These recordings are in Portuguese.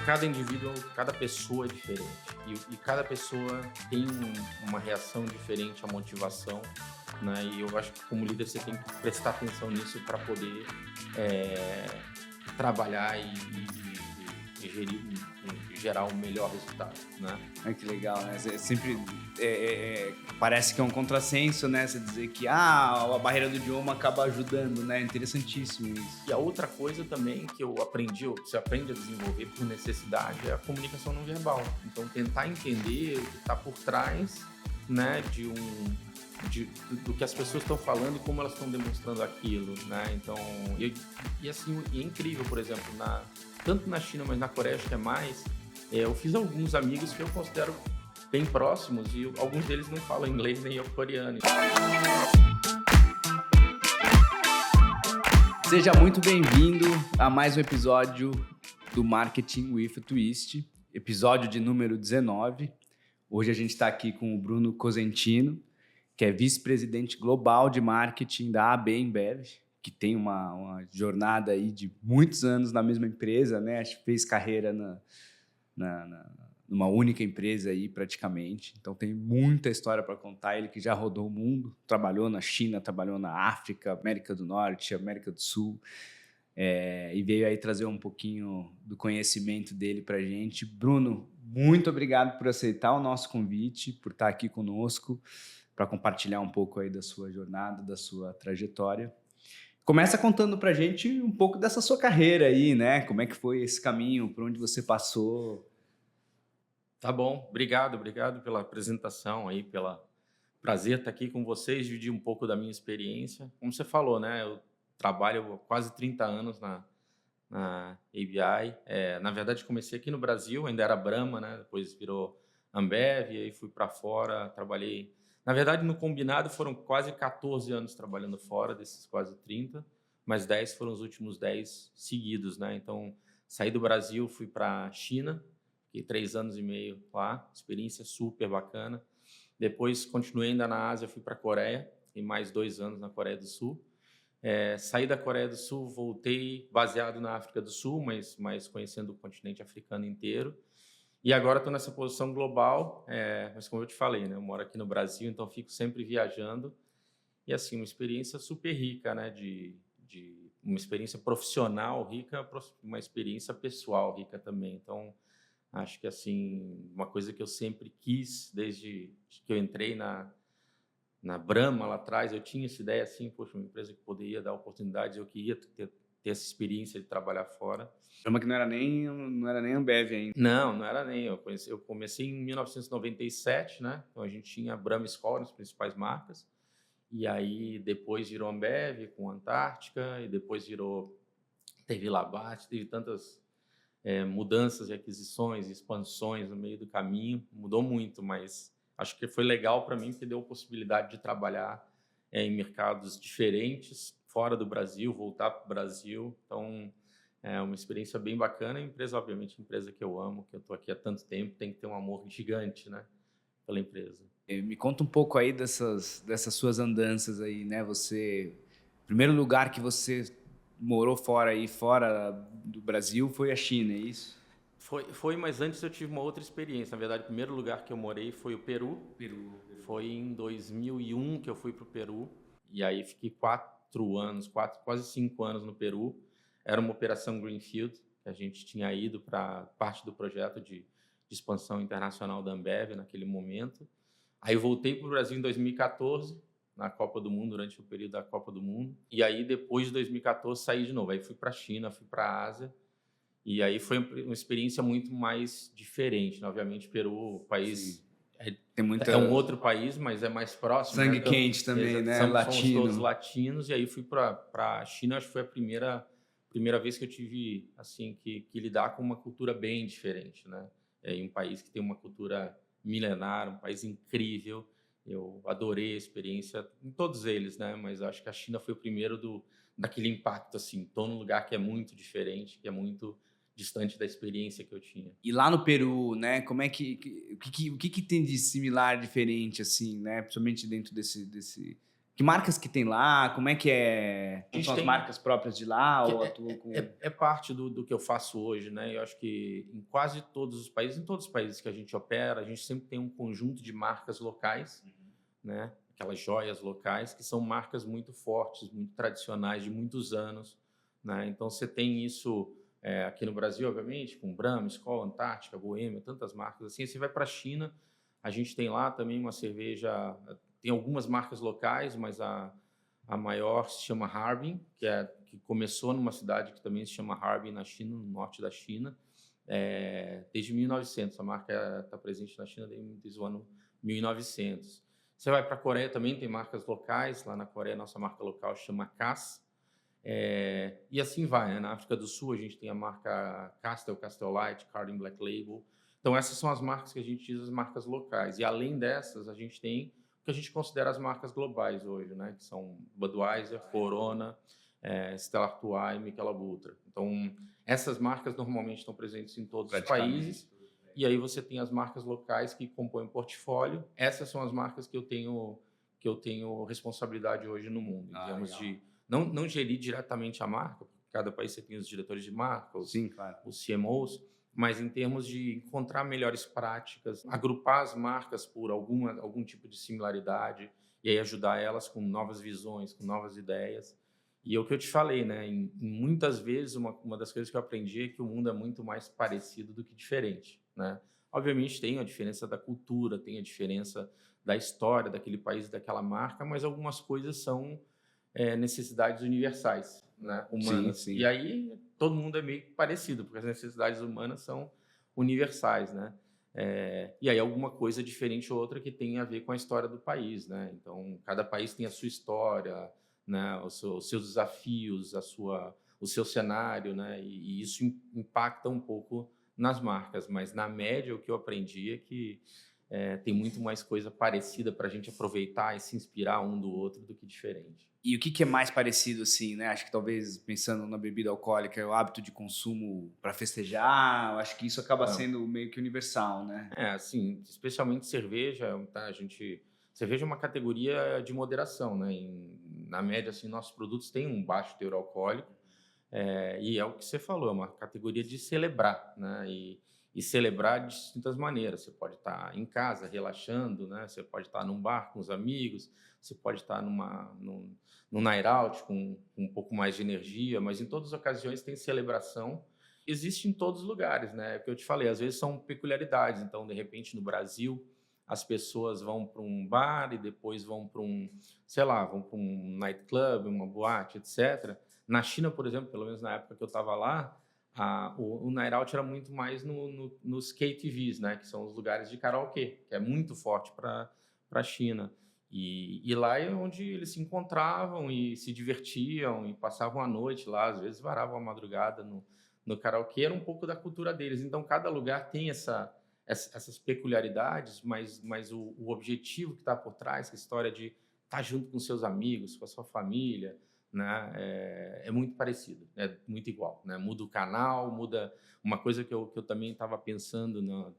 cada indivíduo, cada pessoa é diferente. E cada pessoa tem uma reação diferente à motivação, né? E eu acho que como líder você tem que prestar atenção nisso para poder é, trabalhar e gerir, gerar um melhor resultado, né? Que legal, né? Sempre parece que é um contrassenso, né? Você dizer que a barreira do idioma acaba ajudando, né? Interessantíssimo isso. E a outra coisa também que eu aprendi, ou que você aprende a desenvolver por necessidade, é a comunicação não verbal. Então, tentar entender o que está por trás, né, do que as pessoas estão falando e como elas estão demonstrando aquilo, né? Então, assim, é incrível, por exemplo, tanto na China, mas na Coreia acho que é mais. Eu fiz alguns amigos que eu considero bem próximos e alguns deles não falam inglês nem eu coreano. Seja muito bem-vindo a mais um episódio do Marketing with a Twist, episódio de número 19. Hoje a gente está aqui com o Bruno Cosentino, que é vice-presidente global de marketing da AB InBev, que tem uma jornada aí de muitos anos na mesma empresa, né? Acho que fez carreira numa única empresa aí praticamente. Então tem muita história para contar. Ele que já rodou o mundo, trabalhou na China, trabalhou na África, América do Norte, América do Sul, e veio aí trazer um pouquinho do conhecimento dele para a gente. Bruno, muito obrigado por aceitar o nosso convite, por estar aqui conosco, para compartilhar um pouco aí da sua jornada, da sua trajetória. Começa contando para a gente um pouco dessa sua carreira aí, né? Como é que foi esse caminho, por onde você passou? Tá bom, obrigado pela apresentação aí, pela prazer estar aqui com vocês, dividir um pouco da minha experiência. Como você falou, né? Eu trabalho há quase 30 anos na ABI. Na verdade, comecei aqui no Brasil, ainda era Brahma, né? Depois virou Ambev, e aí fui para fora, trabalhei. Na verdade, no combinado foram quase 14 anos trabalhando fora, desses quase 30, mas 10 foram os últimos 10 seguidos, né? Então, saí do Brasil, fui para a China, fiquei 3 anos e meio lá, experiência super bacana. Depois, continuei ainda na Ásia, fui para a Coreia, fiquei mais 2 anos na Coreia do Sul. Saí da Coreia do Sul, voltei baseado na África do Sul, mas conhecendo o continente africano inteiro. E agora estou nessa posição global, mas como eu te falei, né, eu moro aqui no Brasil, então fico sempre viajando. E assim, uma experiência super rica, né, de uma experiência profissional rica, uma experiência pessoal rica também. Então, acho que assim, uma coisa que eu sempre quis, desde que eu entrei na Brahma lá atrás, eu tinha essa ideia assim, poxa, uma empresa que poderia dar oportunidades, eu queria ter essa experiência de trabalhar fora. Brahma que não era nem Ambev ainda. Não era nem. Eu comecei em 1997, né? Então a gente tinha Brahma e Skol nas principais marcas. E aí depois virou Ambev com Antártica, e depois teve Labatt, teve tantas mudanças e aquisições, expansões no meio do caminho. Mudou muito, mas acho que foi legal para mim, porque deu a possibilidade de trabalhar em mercados diferentes, fora do Brasil, voltar para o Brasil. Então, é uma experiência bem bacana. A empresa, obviamente, empresa que eu amo, que eu estou aqui há tanto tempo, tem que ter um amor gigante, né, pela empresa. Me conta um pouco aí dessas suas andanças aí, né? Primeiro lugar que você morou fora do Brasil foi a China, é isso? Foi, mas antes eu tive uma outra experiência. Na verdade, o primeiro lugar que eu morei foi o Peru. Foi em 2001 que eu fui para o Peru. E aí fiquei 4 anos, quase 5 anos no Peru. Era uma operação Greenfield, que a gente tinha ido para parte do projeto de expansão internacional da Ambev naquele momento. Aí eu voltei para o Brasil em 2014, na Copa do Mundo, durante o período da Copa do Mundo. E aí, depois de 2014, saí de novo. Aí fui para a China, fui para a Ásia. E aí foi uma experiência muito mais diferente, né? Obviamente, Peru, país é um outro país, mas é mais próximo. Sangue né? Então, quente também, né? Somos Latino. todos latinos. E aí fui para a China. Acho que foi a primeira vez que eu tive assim que lidar com uma cultura bem diferente, né? Em um país que tem uma cultura milenar, um país incrível. Eu adorei a experiência em todos eles, né? Mas acho que a China foi o primeiro daquele impacto, assim. Estou num lugar que é muito diferente, que é muito distante da experiência que eu tinha. E lá no Peru, né? Como é o que tem de similar, diferente, assim, né? Principalmente dentro desse Que marcas que tem lá? Como é que é? A gente São as tem marcas próprias de lá que ou atuam com... é parte do que eu faço hoje, né? Eu acho que em quase todos os países, em todos os países que a gente opera, a gente sempre tem um conjunto de marcas locais, né? Aquelas joias locais que são marcas muito fortes, muito tradicionais, de muitos anos, né? Então você tem isso aqui no Brasil, obviamente, com Brahma, Skol, Antártica, Boêmia, tantas marcas assim. Você vai para a China, a gente tem lá também uma cerveja, tem algumas marcas locais, mas a maior se chama Harbin, que começou numa cidade que também se chama Harbin na China, no norte da China, desde 1900. A marca está presente na China desde o ano 1900. Você vai para a Coreia também, tem marcas locais. Lá na Coreia, nossa marca local chama Cass. E assim vai, né? Na África do Sul, a gente tem a marca Castel, Castel Light, Carling Black Label. Então, essas são as marcas que a gente diz, as marcas locais. E, além dessas, a gente tem o que a gente considera as marcas globais hoje, né? Que são Budweiser, Corona, Stella Artois e Michelob Ultra. Então, essas marcas normalmente estão presentes em todos os países. E aí você tem as marcas locais que compõem o portfólio. Essas são as marcas que eu tenho responsabilidade hoje no mundo, em termos legal. de não gerir diretamente a marca, porque cada país você tem os diretores de marca, Sim, claro. os CMOs, mas em termos de encontrar melhores práticas, agrupar as marcas por algum tipo de similaridade e aí ajudar elas com novas visões, com novas ideias. E é o que eu te falei, né? Muitas vezes, uma das coisas que eu aprendi é que o mundo é muito mais parecido do que diferente, né? Obviamente tem a diferença da cultura, tem a diferença da história daquele país, daquela marca, mas algumas coisas são necessidades universais, né, Sim, humanas. sim. E aí todo mundo é meio parecido, porque as necessidades humanas são universais, né? E aí alguma coisa diferente ou outra que tem a ver com a história do país, né? Então cada país tem a sua história, né? Os seus desafios, o seu cenário, né? E isso impacta um pouco nas marcas, mas na média o que eu aprendi é que tem muito mais coisa parecida para a gente aproveitar e se inspirar um do outro do que diferente. E o que é mais parecido, assim, né? Acho que talvez, pensando na bebida alcoólica, é o hábito de consumo para festejar. Eu acho que isso acaba Não. sendo meio que universal, né? Assim, especialmente cerveja, tá? Cerveja é uma categoria de moderação, né? Na média, assim, nossos produtos têm um baixo teor alcoólico, e é o que você falou, é uma categoria de celebrar, né? E celebrar de distintas maneiras. Você pode estar em casa relaxando, né? Você pode estar num bar com os amigos, você pode estar num night out com um pouco mais de energia, mas em todas as ocasiões tem celebração. Existe em todos os lugares, né? É o que eu te falei, às vezes são peculiaridades. Então, de repente, no Brasil, as pessoas vão para um bar e depois vão para sei lá, vão para um nightclub, uma boate, etc. Na China, por exemplo, pelo menos na época que eu estava lá, o night out era muito mais nos KTVs, né? Que são os lugares de karaokê, que é muito forte para a China. E lá é onde eles se encontravam e se divertiam e passavam a noite lá, às vezes varavam a madrugada no karaokê, era um pouco da cultura deles. Então, cada lugar tem essas peculiaridades, mas o objetivo que está por trás, a história de estar junto com seus amigos, com a sua família, né, é muito parecido, é muito igual, né? Muda o canal, muda uma coisa que eu também estava pensando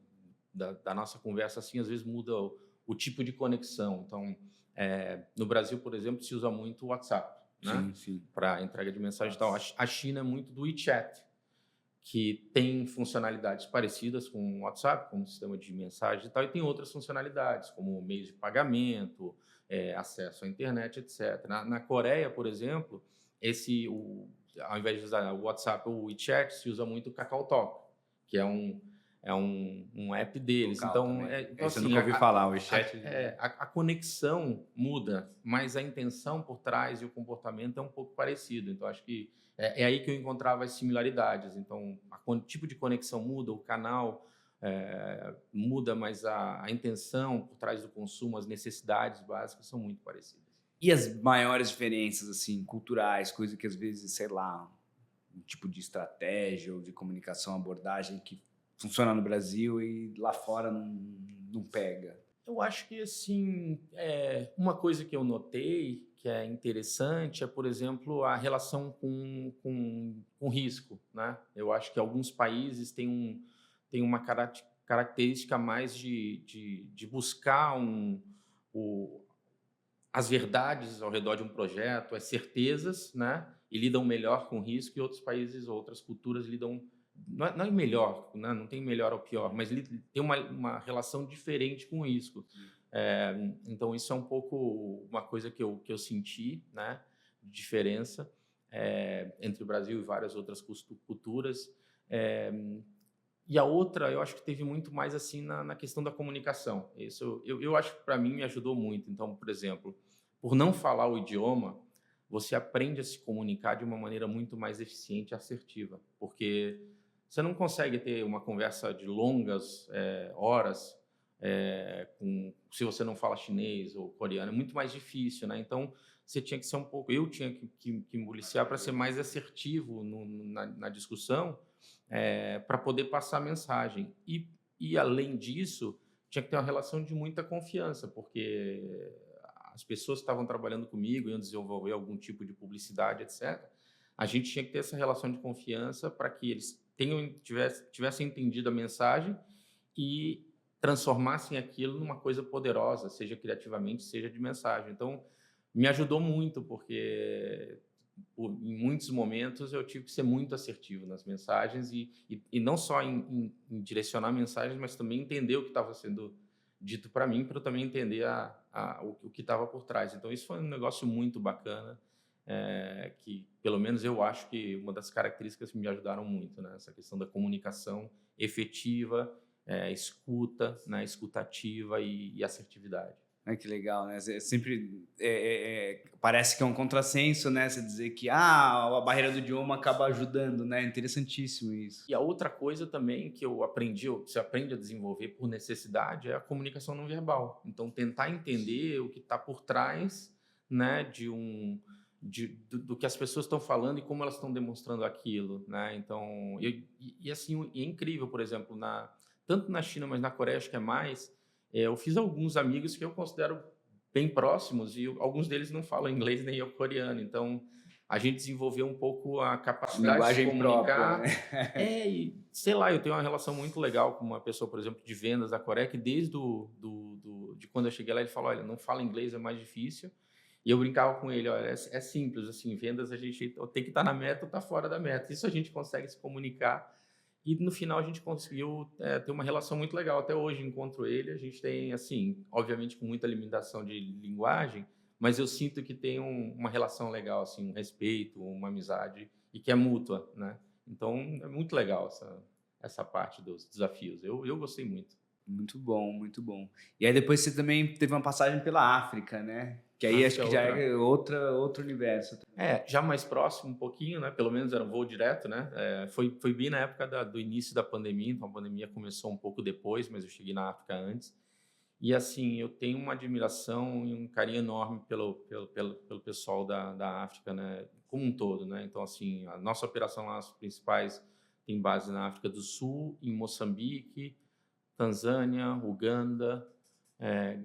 da nossa conversa, assim, às vezes muda o tipo de conexão. Então, no Brasil, por exemplo, se usa muito o WhatsApp, né, Sim, sim. para entrega de mensagem e tal. A China é muito do WeChat, que tem funcionalidades parecidas com o WhatsApp, como sistema de mensagem e tal, e tem outras funcionalidades, como meios de pagamento, acesso à internet, etc. Na Coreia, por exemplo, ao invés de usar o WhatsApp ou o WeChat, se usa muito o KakaoTalk, que é um app deles. Local Então, também. então Esse eu assim, nunca ouvi falar, o chat. a conexão muda, mas a intenção por trás e o comportamento é um pouco parecido. Então, acho que é aí que eu encontrava as similaridades. Então, o tipo de conexão muda, o canal muda, mas a intenção por trás do consumo, as necessidades básicas são muito parecidas. E as maiores diferenças, assim, culturais, coisa que às vezes, sei lá, um tipo de estratégia ou de comunicação, abordagem que funciona no Brasil e lá fora não pega? Eu acho que, assim, uma coisa que eu notei que é interessante é, por exemplo, a relação com risco, né? Eu acho que alguns países têm uma característica mais de buscar o, as verdades ao redor de um projeto, as certezas, né? E lidam melhor com o risco, e outros países, outras culturas lidam não é melhor, né? Não tem melhor ou pior, mas tem uma relação diferente com o risco. Então isso é um pouco uma coisa que eu senti, né? De diferença entre o Brasil e várias outras culturas. É, e a outra, eu acho que teve muito mais assim na questão da comunicação. Isso eu acho que para mim me ajudou muito. Então, por exemplo, por não falar o idioma, você aprende a se comunicar de uma maneira muito mais eficiente e assertiva, porque você não consegue ter uma conversa de longas horas se você não fala chinês ou coreano. É muito mais difícil, né? Então, você tinha que ser um pouco... Eu tinha que me policiar para ser mais assertivo na discussão, para poder passar a mensagem. E, além disso, tinha que ter uma relação de muita confiança, porque as pessoas que estavam trabalhando comigo, iam desenvolver algum tipo de publicidade, etc., a gente tinha que ter essa relação de confiança para que eles tivessem entendido a mensagem e transformassem aquilo numa coisa poderosa, seja criativamente, seja de mensagem. Então, me ajudou muito, porque em muitos momentos eu tive que ser muito assertivo nas mensagens e não só em direcionar mensagens, mas também entender o que estava sendo dito para mim, para eu também entender o que estava por trás. Então, isso foi um negócio muito bacana, que pelo menos eu acho que uma das características que me ajudaram muito, né? Essa questão da comunicação efetiva, escuta, né? Escutativa e assertividade. Que legal, né? Sempre parece que é um contrassenso, né? Você dizer que a barreira do idioma acaba ajudando, né? Interessantíssimo isso. E a outra coisa também que eu aprendi, ou que você aprende a desenvolver por necessidade, é a comunicação não verbal. Então, tentar entender o que está por trás, né, do que as pessoas estão falando e como elas estão demonstrando aquilo, né? Então, assim, é incrível, por exemplo, tanto na China, mas na Coreia acho que é mais. Eu fiz alguns amigos que eu considero bem próximos e alguns deles não falam inglês nem eu coreano. Então, a gente desenvolveu um pouco a capacidade de se Linguagem própria, comunicar. né? E sei lá, eu tenho uma relação muito legal com uma pessoa, por exemplo, de vendas da Coreia, que desde de quando eu cheguei lá, ele falou: olha, não fala inglês, é mais difícil. E eu brincava com ele: olha, é simples, assim, vendas a gente tem que estar na meta ou estar fora da meta. Isso a gente consegue se comunicar. E no final a gente conseguiu ter uma relação muito legal. Até hoje encontro ele, a gente tem, assim, obviamente com muita limitação de linguagem, mas eu sinto que tem uma relação legal, assim, um respeito, uma amizade, e que é mútua, né? Então, é muito legal essa parte dos desafios. Eu gostei muito. Muito bom, muito bom. E aí depois você também teve uma passagem pela África, né? Que aí acho África é que já outra. é outro universo. Já mais próximo um pouquinho, né? Pelo menos era um voo direto, né? Foi bem na época do início da pandemia, então a pandemia começou um pouco depois, mas eu cheguei na África antes. E assim, eu tenho uma admiração e um carinho enorme pelo pessoal da África, né? Como um todo, né? Então, assim, a nossa operação lá, as principais, tem base na África do Sul, em Moçambique, Tanzânia, Uganda,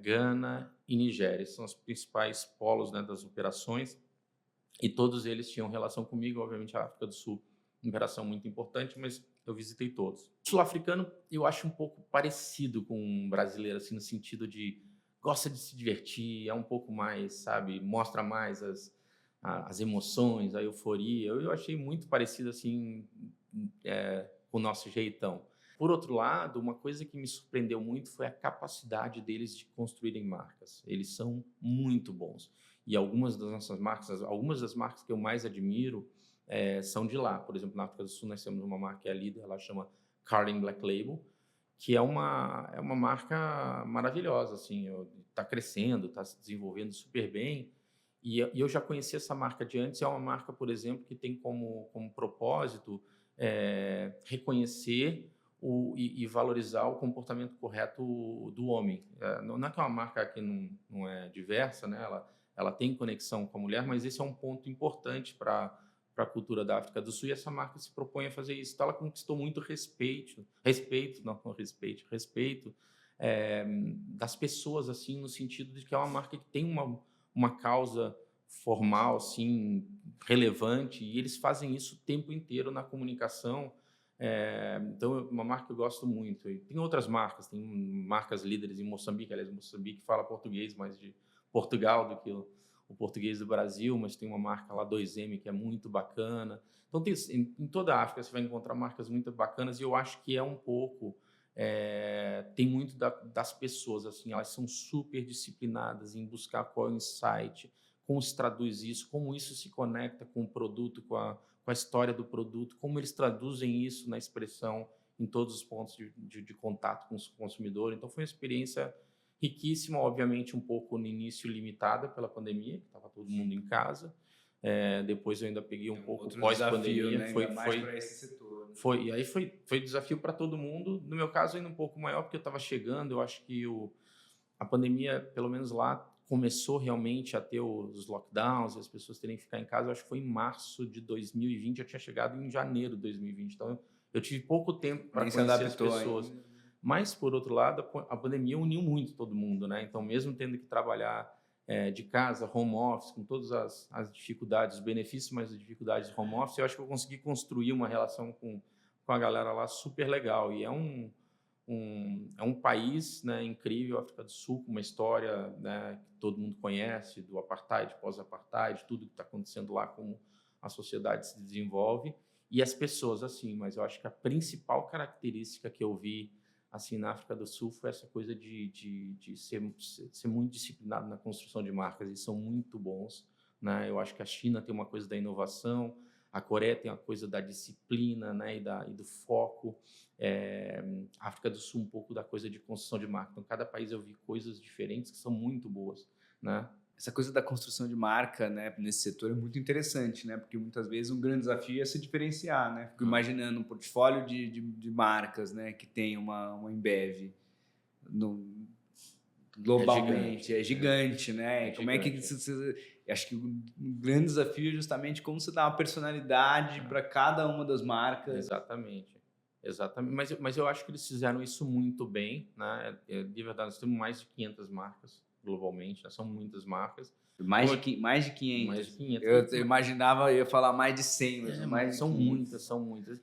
Gana e Nigéria. Esses são os principais polos, né, das operações. E todos eles tinham relação comigo, obviamente a África do Sul, uma operação muito importante, mas eu visitei todos. O sul-africano eu acho um pouco parecido com um brasileiro, assim, no sentido de gosta de se divertir, é um pouco mais, sabe, mostra mais as emoções, a euforia. Eu achei muito parecido, assim, com o nosso jeitão. Por outro lado, uma coisa que me surpreendeu muito foi a capacidade deles de construírem marcas. Eles são muito bons. E algumas das nossas marcas, algumas das marcas que eu mais admiro são de lá. Por exemplo, na África do Sul nós temos uma marca que é a líder, ela chama Carling Black Label, que é uma marca maravilhosa, assim, está crescendo, está se desenvolvendo super bem. E eu já conheci essa marca de antes. É uma marca, por exemplo, que tem como propósito reconhecer e valorizar o comportamento correto do homem. Não é que é uma marca que não é diversa, né? Ela tem conexão com a mulher, mas esse é um ponto importante para a cultura da África do Sul, e essa marca se propõe a fazer isso. Então, ela conquistou muito respeito das pessoas, assim, no sentido de que é uma marca que tem uma causa formal, assim, relevante, e eles fazem isso o tempo inteiro na comunicação. Então, é uma marca que eu gosto muito. E tem outras marcas, tem marcas líderes em Moçambique. Aliás, Moçambique fala português, mas de Portugal do que o português do Brasil, mas tem uma marca lá 2M que é muito bacana. Então, em toda a África você vai encontrar marcas muito bacanas e eu acho que é um pouco... tem muito das pessoas, assim, elas são super disciplinadas em buscar qual é o insight, como se traduz isso, como isso se conecta com o produto, com a história do produto, como eles traduzem isso na expressão em todos os pontos de contato com o consumidor. Então, foi uma experiência riquíssima, obviamente um pouco no início limitada pela pandemia, que estava todo mundo em casa. Depois eu ainda peguei um pouco pós-pandemia. Né? Foi mais para esse setor. E aí foi desafio para todo mundo. No meu caso, ainda um pouco maior, porque eu estava chegando. Eu acho que a pandemia, pelo menos lá, começou realmente a ter os lockdowns, as pessoas terem que ficar em casa. Eu acho que foi em março de 2020. Eu tinha chegado em janeiro de 2020. Então, eu tive pouco tempo para conhecer as pessoas. Ainda. Mas, por outro lado, a pandemia uniu muito todo mundo, né? Então, mesmo tendo que trabalhar de casa, home office, com todas as dificuldades, os benefícios, mas as dificuldades de home office, eu acho que eu consegui construir uma relação com a galera lá super legal. E é um país, né, incrível, a África do Sul, com uma história, né, que todo mundo conhece, do apartheid, pós-apartheid, tudo que está acontecendo lá, como a sociedade se desenvolve, e as pessoas, assim. Mas eu acho que a principal característica que eu vi assim, na África do Sul foi essa coisa de ser muito disciplinado na construção de marcas, e são muito bons, né? Eu acho que a China tem uma coisa da inovação, a Coreia tem uma coisa da disciplina, né? E do foco, a África do Sul um pouco da coisa de construção de marca. Então, cada país eu vi coisas diferentes que são muito boas, né? Essa coisa da construção de marca, né, nesse setor é muito interessante, né? Porque muitas vezes um grande desafio é se diferenciar, né? Fico imaginando um portfólio de marcas, né, que tem uma Ambev globalmente, é gigante, né? Como é que acho que um grande desafio é justamente como você dá uma personalidade para cada uma das marcas. Exatamente. Mas eu acho que eles fizeram isso muito bem, né? De verdade, nós temos mais de 500 marcas globalmente, né? São muitas marcas. Mais de 500. Mais de 500. Eu imaginava, eu ia falar mais de 100, mas são muitas.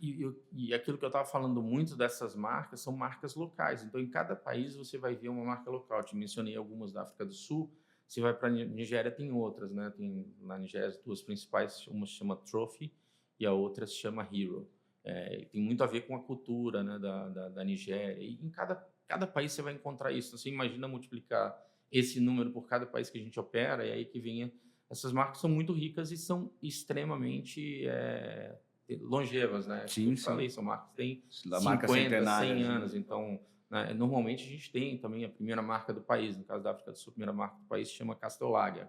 E aquilo que eu estava falando muito dessas marcas são marcas locais. Então, em cada país você vai ver uma marca local. Eu te mencionei algumas da África do Sul. Você vai para a Nigéria, tem outras, né? Tem na Nigéria as duas principais, uma se chama Trophy e a outra se chama Hero. Tem muito a ver com a cultura, né, da Nigéria. E em cada país você vai encontrar isso. Você imagina multiplicar esse número por cada país que a gente opera, e aí que venha... Essas marcas são muito ricas e são extremamente longevas, né? Sim, eu falei, são marcas que têm 50, 100 anos. Então, né, normalmente a gente tem também a primeira marca do país. No caso da África do Sul, a primeira marca do país se chama Castel Lager.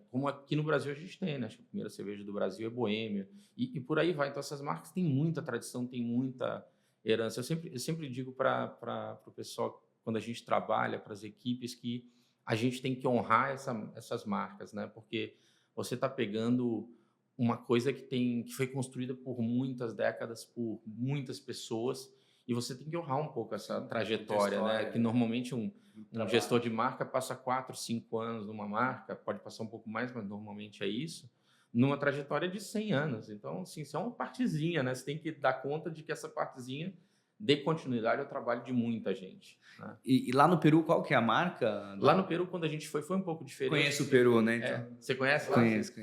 Como aqui no Brasil a gente tem, né? Acho que a primeira cerveja do Brasil é Boêmia. E por aí vai. Então, essas marcas têm muita tradição, têm muita herança. Eu sempre digo para o pessoal, quando a gente trabalha, para as equipes, que a gente tem que honrar essas marcas, né? Porque você está pegando uma coisa que foi construída por muitas décadas, por muitas pessoas, e você tem que honrar um pouco essa trajetória, né? Que normalmente um gestor de marca passa 4, 5 anos numa marca, pode passar um pouco mais, mas normalmente é isso, numa trajetória de 100 anos. Então, assim, isso é uma partezinha, né? Você tem que dar conta de que essa partezinha dê continuidade ao trabalho de muita gente, né? E lá no Peru, qual que é a marca? Lá no Peru, quando a gente foi um pouco diferente. Conheço o Peru, né? Então. Você conhece lá? Conheço.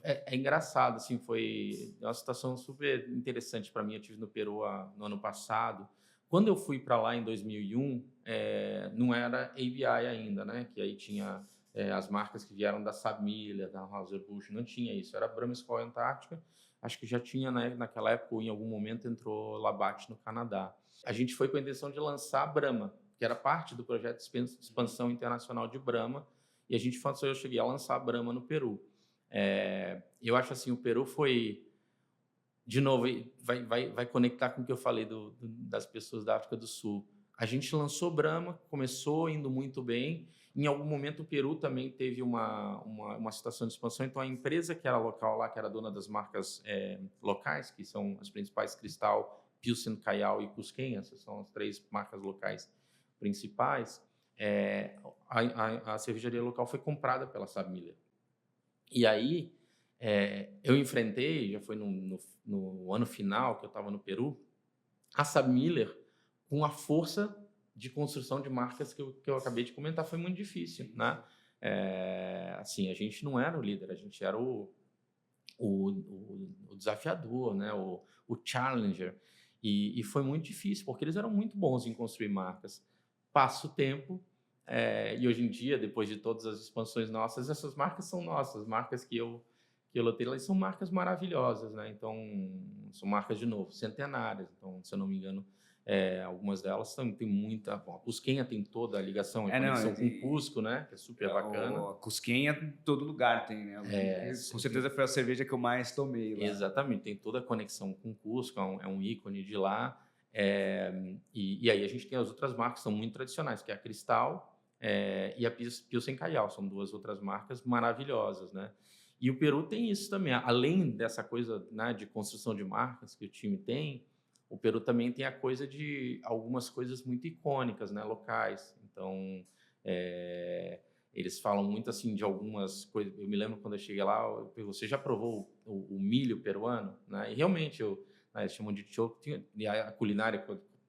É engraçado, assim, foi uma situação super interessante para mim. Eu estive no Peru no ano passado. Quando eu fui para lá em 2001, não era ABI ainda, né? Que aí tinha as marcas que vieram da SABMiller, da Anheuser-Busch, não tinha isso. Era Brahma, Skol e Antártica. Acho que já tinha, né, naquela época, ou em algum momento, entrou Labatt no Canadá. A gente foi com a intenção de lançar a Brahma, que era parte do projeto de expansão internacional de Brahma, e a gente falou, eu cheguei a lançar a Brahma no Peru. Eu acho assim, o Peru foi, de novo, vai conectar com o que eu falei das pessoas da África do Sul. A gente lançou Brahma, começou indo muito bem. Em algum momento o Peru também teve uma situação de expansão, então a empresa que era local lá, que era dona das marcas locais, que são as principais Cristal, Pilsen, Caial e Cusquem, essas são as 3 marcas locais principais, a cervejaria local foi comprada pela SABMiller. E aí eu enfrentei, já foi no ano final que eu estava no Peru, a SABMiller com a força de construção de marcas que eu acabei de comentar foi muito difícil, né? Assim, a gente não era o líder, a gente era o desafiador, né? O challenger. E foi muito difícil, porque eles eram muito bons em construir marcas. Passa o tempo, e hoje em dia, depois de todas as expansões nossas, essas marcas são nossas, marcas que eu lotei lá, e são marcas maravilhosas, né? Então, são marcas, de novo, centenárias. Então, se eu não me engano, algumas delas têm muita... Bom, a Cusquenha tem toda a ligação e Não, conexão com o Cusco, né? Que é super bacana. A Cusquenha em todo lugar tem, né? Com certeza foi a cerveja que eu mais tomei lá. Exatamente, tem toda a conexão com o Cusco, é um ícone de lá. E aí a gente tem as outras marcas que são muito tradicionais, que é a Cristal e a Pilsen Caial, são duas outras marcas maravilhosas, né? E o Peru tem isso também, além dessa coisa, né, de construção de marcas que o time tem, o Peru também tem a coisa de algumas coisas muito icônicas, né, locais. Então, eles falam muito assim de algumas coisas. Eu me lembro quando eu cheguei lá, você já provou o milho peruano? Né? E realmente, eles chamam de choco, e a culinária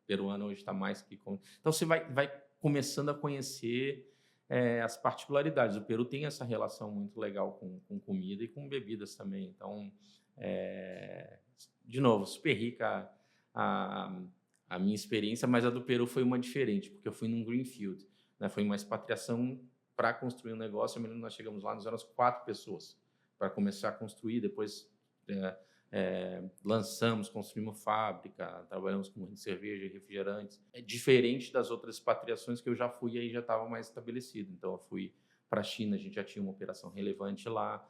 peruana hoje está mais que... Então, você vai começando a conhecer as particularidades. O Peru tem essa relação muito legal com comida e com bebidas também. Então, de novo, super rica a minha experiência, mas a do Peru foi uma diferente, porque eu fui num greenfield, né? Foi uma expatriação para construir um negócio. Eu me lembro, nós chegamos lá, nós éramos 4 pessoas para começar a construir. Depois lançamos, construímos fábrica, trabalhamos com cerveja e refrigerantes. É diferente das outras expatriações que eu já fui, aí já estava mais estabelecido. Então, eu fui para a China, a gente já tinha uma operação relevante lá.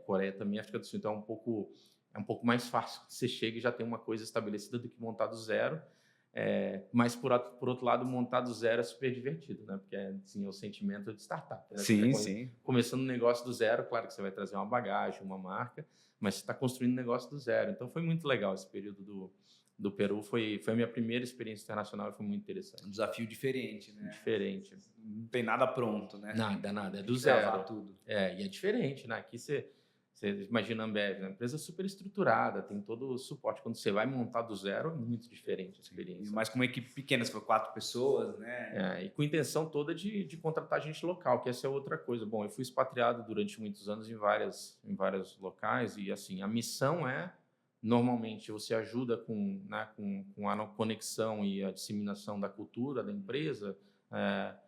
Coreia também, África do Sul. Então, é um pouco mais fácil. Você chega e já tem uma coisa estabelecida do que montar do zero. Mas, por outro lado, montar do zero é super divertido, né? Porque assim, é o sentimento de startup. Né? Sim. Começando um negócio do zero, claro que você vai trazer uma bagagem, uma marca, mas você está construindo um negócio do zero. Então, foi muito legal esse período do Peru. Foi a minha primeira experiência internacional e foi muito interessante. Um desafio diferente, né? Diferente. Não tem nada pronto, né? Nada. É do zero. Tudo. E é diferente, né? Aqui você imagina a Ambev, né? Uma empresa super estruturada, tem todo o suporte. Quando você vai montar do zero, é muito diferente a experiência. Mas com uma equipe pequena, você foi 4 pessoas, né? E com a intenção toda de contratar gente local, que essa é outra coisa. Bom, eu fui expatriado durante muitos anos em vários locais, e assim, a missão normalmente, você ajuda com a conexão e a disseminação da cultura da empresa.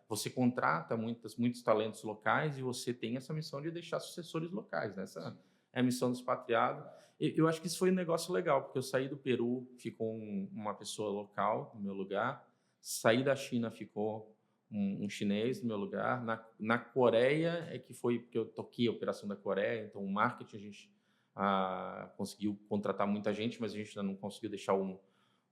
Você contrata muitos talentos locais e você tem essa missão de deixar sucessores locais, né? Essa é a missão do expatriado. Eu acho que isso foi um negócio legal, porque eu saí do Peru, ficou uma pessoa local no meu lugar, saí da China, ficou um chinês no meu lugar. Na Coreia que foi, porque eu toquei a operação da Coreia, então o marketing a gente conseguiu contratar muita gente, mas a gente ainda não conseguiu deixar um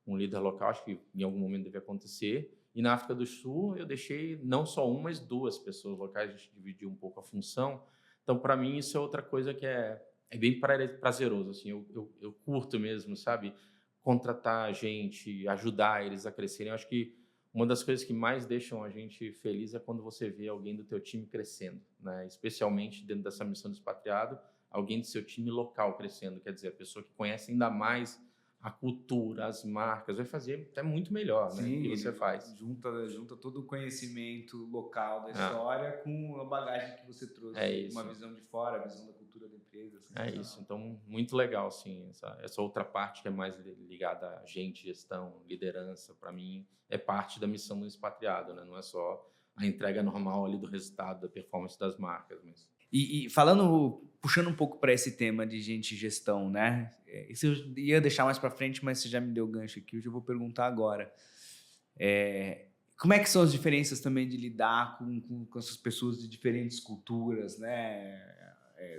líder local, acho que em algum momento deve acontecer. E na África do Sul, eu deixei não só mas 2 pessoas locais, a gente dividiu um pouco a função. Então, para mim, isso é outra coisa que é bem prazeroso. Assim, eu curto mesmo, sabe? Contratar gente, ajudar eles a crescerem. Eu acho que uma das coisas que mais deixam a gente feliz é quando você vê alguém do teu time crescendo, né? Especialmente dentro dessa missão de expatriado, alguém do seu time local crescendo. Quer dizer, a pessoa que conhece ainda mais a cultura, as marcas, vai fazer até muito melhor, né? O que você faz. Junta todo o conhecimento local da história com a bagagem que você trouxe, uma visão de fora, a visão da cultura da empresa. Isso, então, muito legal, assim, essa outra parte que é mais ligada a gente, gestão, liderança, para mim, é parte da missão do expatriado, né? Não é só a entrega normal ali do resultado, da performance das marcas, mas... E puxando um pouco para esse tema de gente e gestão, né? Isso eu ia deixar mais para frente, mas você já me deu o gancho aqui, eu já vou perguntar agora. Como é que são as diferenças também de lidar com essas pessoas de diferentes culturas, né?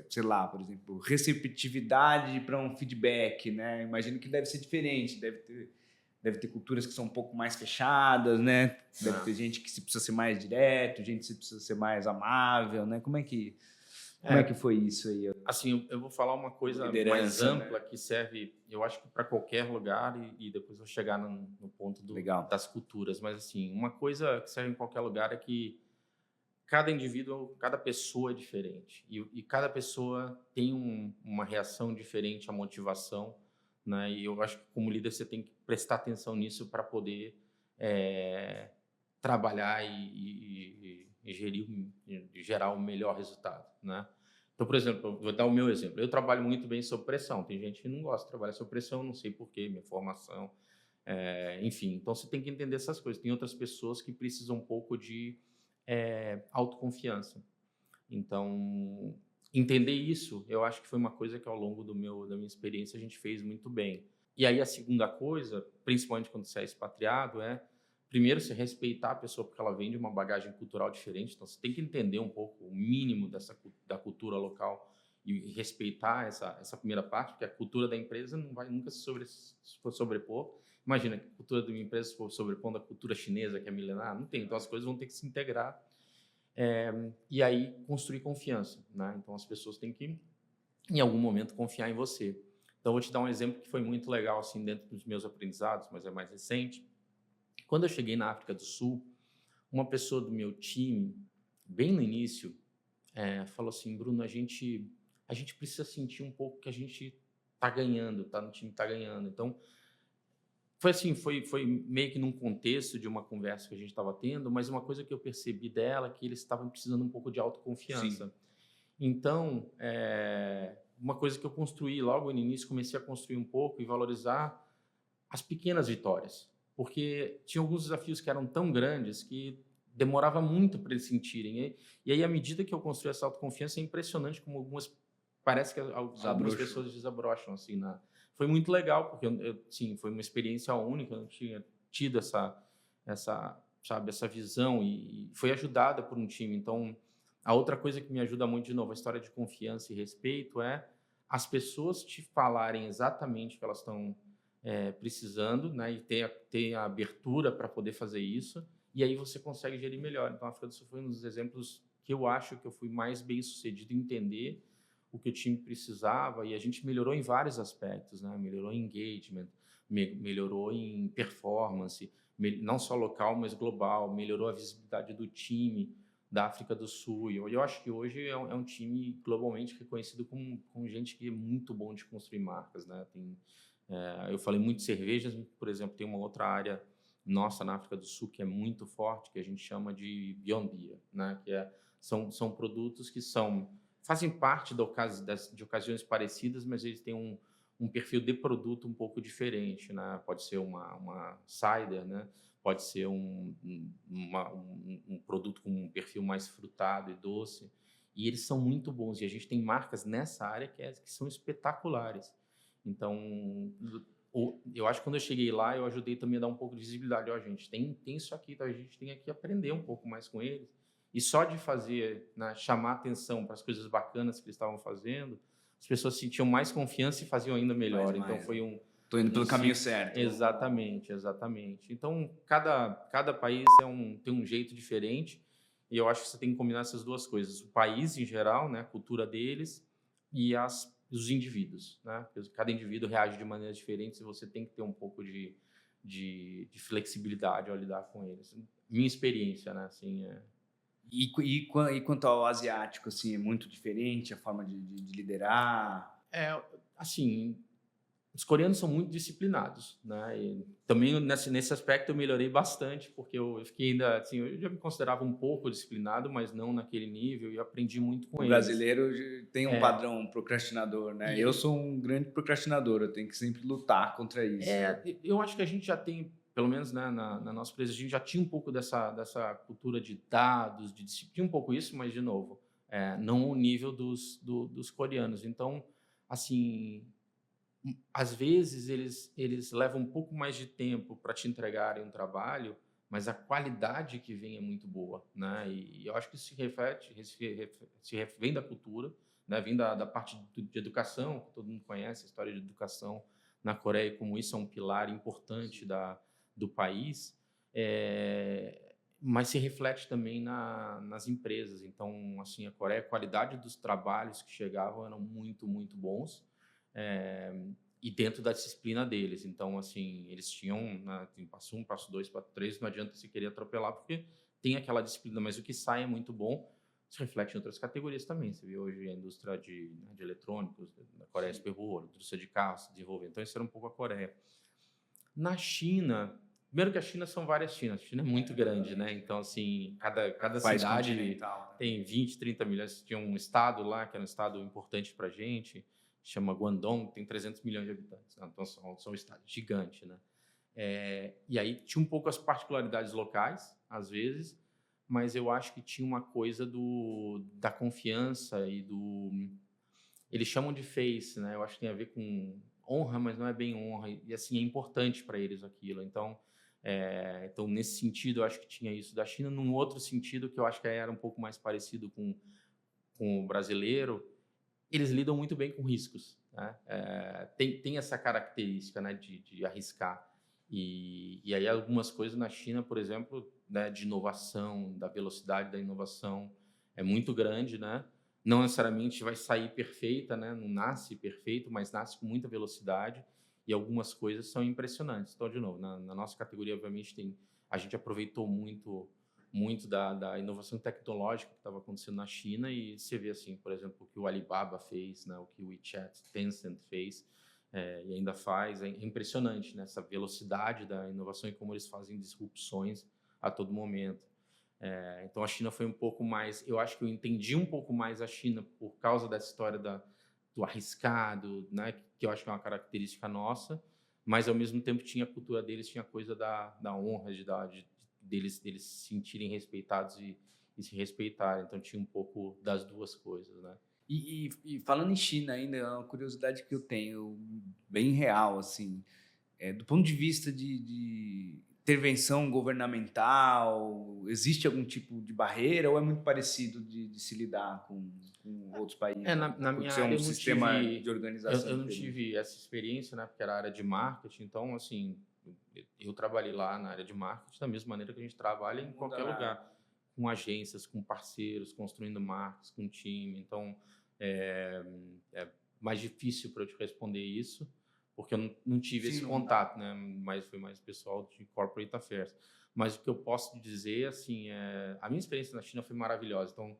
Sei lá, por exemplo, receptividade para um feedback, né? Imagino que deve ser diferente, deve ter culturas que são um pouco mais fechadas, né? Deve ter gente que se precisa ser mais direto, gente que se precisa ser mais amável, né? Como é que foi isso aí? Assim, eu vou falar uma coisa mais ampla, né? Que serve, eu acho que para qualquer lugar, e depois vou chegar no ponto das culturas. Mas assim, uma coisa que serve em qualquer lugar é que cada indivíduo, cada pessoa é diferente. E cada pessoa tem uma reação diferente à motivação, né? E eu acho que como líder você tem que prestar atenção nisso para poder trabalhar e gerar o melhor resultado, né? Então, por exemplo, eu vou dar o meu exemplo. Eu trabalho muito bem sob pressão. Tem gente que não gosta de trabalhar sob pressão, não sei por quê, minha formação, enfim. Então, você tem que entender essas coisas. Tem outras pessoas que precisam um pouco de autoconfiança. Então, entender isso, eu acho que foi uma coisa que ao longo da minha experiência a gente fez muito bem. E aí a segunda coisa, principalmente quando você é expatriado, primeiro você respeitar a pessoa porque ela vem de uma bagagem cultural diferente, então você tem que entender um pouco o mínimo da cultura local e respeitar essa primeira parte, porque a cultura da empresa não vai nunca se sobrepor. Imagina que a cultura de uma empresa se for sobrepondo a cultura chinesa, que é milenar, não tem, então as coisas vão ter que se integrar. E aí construir confiança, né? Então as pessoas têm que, em algum momento, confiar em você. Então eu vou te dar um exemplo que foi muito legal assim dentro dos meus aprendizados, mas é mais recente. Quando eu cheguei na África do Sul, uma pessoa do meu time, bem no início, falou assim: Bruno, a gente precisa sentir um pouco que a gente está ganhando, tá? No time está ganhando. Então foi assim, foi meio que num contexto de uma conversa que a gente estava tendo, mas uma coisa que eu percebi dela é que eles estavam precisando um pouco de autoconfiança. Sim. Então, uma coisa que eu construí logo no início, comecei a construir um pouco e valorizar as pequenas vitórias, porque tinha alguns desafios que eram tão grandes que demorava muito para eles sentirem. E aí, à medida que eu construí essa autoconfiança, é impressionante como parece que algumas pessoas desabrocham assim foi muito legal, porque sim, foi uma experiência única, eu não tinha tido sabe, essa visão e foi ajudada por um time. Então, a outra coisa que me ajuda muito, de novo, a história de confiança e respeito as pessoas te falarem exatamente o que elas estão precisando, né, e ter a abertura para poder fazer isso, e aí você consegue gerir melhor. Então, a África do Sul foi um dos exemplos que eu acho que eu fui mais bem sucedido em entender o que o time precisava, e a gente melhorou em vários aspectos, né? Melhorou em engagement, melhorou em performance, não só local, mas global, melhorou a visibilidade do time da África do Sul. E eu acho que hoje é um time globalmente reconhecido como gente que é muito bom de construir marcas, né? Eu falei muito de cervejas, por exemplo, tem uma outra área nossa na África do Sul que é muito forte, que a gente chama de Beyond Beer, né? São produtos que fazem parte de ocasiões parecidas, mas eles têm um perfil de produto um pouco diferente, né? Pode ser uma cider, né? Pode ser um produto com um perfil mais frutado e doce. E eles são muito bons. E a gente tem marcas nessa área que são espetaculares. Então, eu acho que quando eu cheguei lá, eu ajudei também a dar um pouco de visibilidade. Ó, gente, tem isso aqui, então a gente tem que aprender um pouco mais com eles. E só de fazer, né, chamar atenção para as coisas bacanas que eles estavam fazendo, as pessoas sentiam mais confiança e faziam ainda melhor. Então foi Tô indo pelo caminho certo. Exatamente, exatamente. Então cada país tem um jeito diferente e eu acho que você tem que combinar essas duas coisas: o país em geral, né, a cultura deles e os indivíduos, né? Cada indivíduo reage de maneiras diferentes e você tem que ter um pouco de flexibilidade ao lidar com eles. Minha experiência, né? Assim, E quanto ao asiático, assim, é muito diferente a forma de liderar? Assim, os coreanos são muito disciplinados, né? E também nesse aspecto eu melhorei bastante, porque eu fiquei ainda, assim, eu já me considerava um pouco disciplinado, mas não naquele nível, e aprendi muito com O eles. brasileiro tem um padrão procrastinador, né? Eu sou um grande procrastinador, eu tenho que sempre lutar contra isso. Eu acho que a gente já tem, pelo menos, né, na nossa empresa, a gente já tinha um pouco dessa cultura de dados, de disciplina, um pouco isso, mas, de novo, não o nível dos coreanos. Então, assim, às vezes eles levam um pouco mais de tempo para te entregarem um trabalho, mas a qualidade que vem é muito boa, né? E eu acho que isso vem da cultura, né? Vem da parte de educação, que todo mundo conhece, a história de educação na Coreia, como isso é um pilar importante do país, mas se reflete também nas empresas. Então, assim, a Coreia, a qualidade dos trabalhos que chegavam eram muito, muito bons. E dentro da disciplina deles. Então, assim, eles tinham, né, tem passo 1, passo 2, passo 3, não adianta se querer atropelar, porque tem aquela disciplina, mas o que sai é muito bom, se reflete em outras categorias também. Você vê hoje a indústria de eletrônicos, na Coreia é super boa, a indústria de carros se desenvolvendo. Então, isso era um pouco a Coreia. Na China, Primeiro que a China são várias Chinas. A China é muito grande, né? Então, assim, cada País cidade continental, né? tem 20, 30 milhões. Tinha um estado lá, que era um estado importante para a gente, chama Guangdong, tem 300 milhões de habitantes. Né? Então, são estados gigantes, né? E aí tinha um pouco as particularidades locais, às vezes, mas eu acho que tinha uma coisa da confiança e do... Eles chamam de face, né? Eu acho que tem a ver com honra, mas não é bem honra. E assim, é importante para eles aquilo. Então, nesse sentido, eu acho que tinha isso da China. Num outro sentido, que eu acho que era um pouco mais parecido com o brasileiro, eles lidam muito bem com riscos. Né? Tem essa característica, né, de arriscar. E aí algumas coisas na China, por exemplo, né, de inovação, da velocidade da inovação é muito grande, né? Não necessariamente vai sair perfeita, né? Não nasce perfeito, mas nasce com muita velocidade e algumas coisas são impressionantes. Então, de novo, na nossa categoria, obviamente, a gente aproveitou muito da inovação tecnológica que estava acontecendo na China e você vê, assim, por exemplo, o que o Alibaba fez, né? O que o WeChat, Tencent fez, e ainda faz. É impressionante, né? Essa velocidade da inovação e como eles fazem disrupções a todo momento. Então, a China foi um pouco mais... Eu acho que eu entendi um pouco mais a China por causa dessa história do arriscado, né? Que eu acho que é uma característica nossa, mas, ao mesmo tempo, tinha a cultura deles, tinha a coisa da honra, deles se sentirem respeitados e se respeitarem. Então, tinha um pouco das duas coisas, né? E falando em China ainda, é uma curiosidade que eu tenho, bem real, assim, do ponto de vista de intervenção governamental, existe algum tipo de barreira ou é muito parecido de se lidar com outros países? Na Por minha ser área um eu não sistema tive, de organização eu não diferente. tive essa experiência, né? Porque era a área de marketing. Então, assim, eu trabalhei lá na área de marketing da mesma maneira que a gente trabalha em Não muda qualquer nada. lugar, com agências, com parceiros, construindo marcas, com time. Então, é mais difícil para eu te responder isso, porque eu não tive Sim, esse não. contato, né? Mas foi mais pessoal de corporate affairs. Mas o que eu posso dizer, assim, a minha experiência na China foi maravilhosa. Então,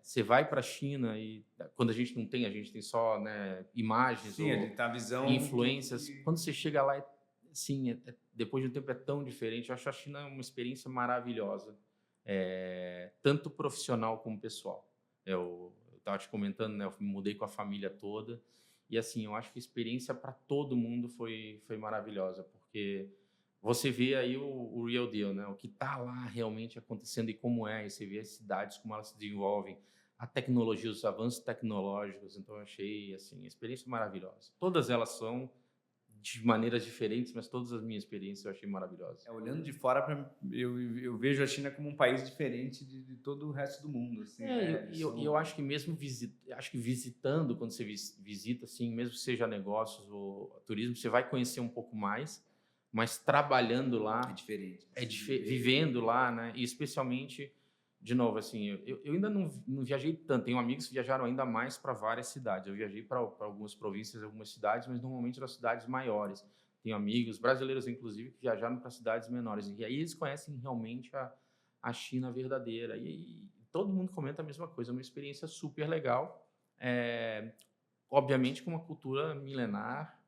você vai para a China e quando a gente tem só, né, imagens Sim, a ou gente tá a visão influências. Quando você chega lá, sim, depois de um tempo é tão diferente. Eu acho a China uma experiência maravilhosa, tanto profissional como pessoal. Eu estava te comentando, né, eu me mudei com a família toda e, assim, eu acho que a experiência para todo mundo foi maravilhosa, porque você vê aí o real deal, né? O que está lá realmente acontecendo e como é. E você vê as cidades, como elas se desenvolvem, a tecnologia, os avanços tecnológicos. Então, eu achei, assim, a experiência maravilhosa. Todas elas são de maneiras diferentes, mas todas as minhas experiências eu achei maravilhosas. Olhando de fora, eu vejo a China como um país diferente de todo o resto do mundo. Assim, eu acho que mesmo acho que visitando, quando você visita, assim, mesmo que seja negócios ou turismo, você vai conhecer um pouco mais, mas trabalhando lá é diferente. vivendo lá, né? E especialmente, de novo, assim, eu ainda não viajei tanto. Tenho amigos que viajaram ainda mais para várias cidades. Eu viajei para algumas províncias, algumas cidades, mas normalmente para cidades maiores. Tenho amigos brasileiros, inclusive, que viajaram para cidades menores. E aí eles conhecem realmente a China verdadeira. E todo mundo comenta a mesma coisa. É uma experiência super legal. Obviamente com uma cultura milenar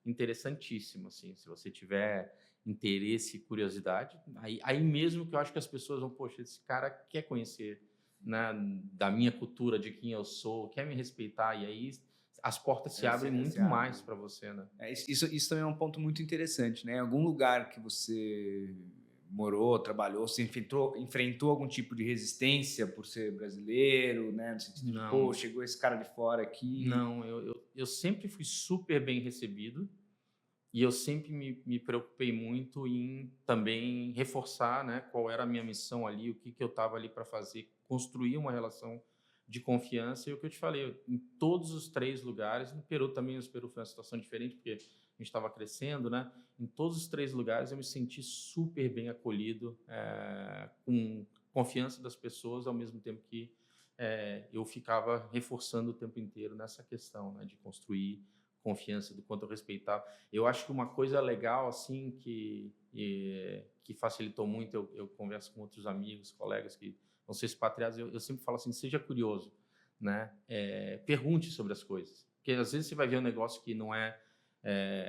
interessantíssima, assim. Se você tiver interesse e curiosidade, aí mesmo que eu acho que as pessoas vão, poxa, esse cara quer conhecer, né, da minha cultura, de quem eu sou, quer me respeitar, e aí as portas se abrem muito mais para você, né? Isso também é um ponto muito interessante, né? Em algum lugar que você morou, trabalhou, você enfrentou algum tipo de resistência por ser brasileiro, né? No sentido de, pô, chegou esse cara de fora aqui. Não, eu sempre fui super bem recebido e eu sempre me preocupei muito em também reforçar, né, qual era a minha missão ali, o que eu estava ali para fazer, construir uma relação de confiança. E o que eu te falei, em todos os 3 lugares, no Peru também, o Peru foi uma situação diferente, porque a gente estava crescendo, né? Em todos os 3 lugares eu me senti super bem acolhido, com confiança das pessoas, ao mesmo tempo que eu ficava reforçando o tempo inteiro nessa questão, né, de construir confiança, do quanto eu respeitava. Eu acho que uma coisa legal, assim, que facilitou muito, eu converso com outros amigos, colegas que vão ser expatriados, eu sempre falo assim, seja curioso, né? Pergunte sobre as coisas. Porque às vezes você vai ver um negócio que não é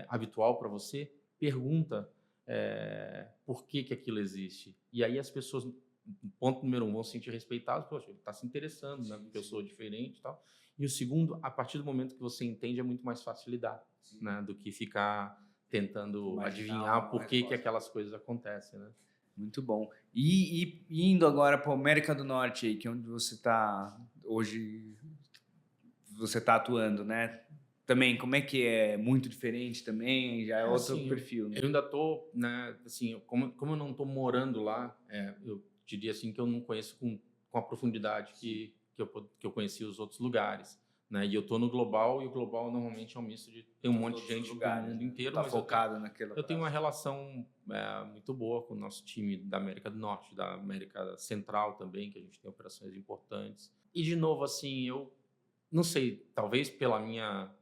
habitual para você, pergunta. por que que aquilo existe. E aí as pessoas, ponto número 1, vão se sentir respeitadas, poxa, ele está se interessando, né, porque eu sou diferente e tal. E o segundo, a partir do momento que você entende, é muito mais fácil lidar, né, do que ficar tentando adivinhar por que que aquelas coisas acontecem, né? Muito bom. E indo agora para a América do Norte, aí, que é onde você está hoje, você está atuando, né? Também, como é que é? Muito diferente também? Já é outro Assim, perfil, né? eu ainda tô, né, assim, como eu não tô morando lá, eu diria assim que eu não conheço com a profundidade que eu conheci os outros lugares, né? E eu tô no global, e o global normalmente é um misto de tem um monte de gente do mundo Né? inteiro, Tá mas focado naquela eu tenho uma praça. relação muito boa com o nosso time da América do Norte, da América Central também, que a gente tem operações importantes. E de novo, assim, eu não sei, talvez pela minha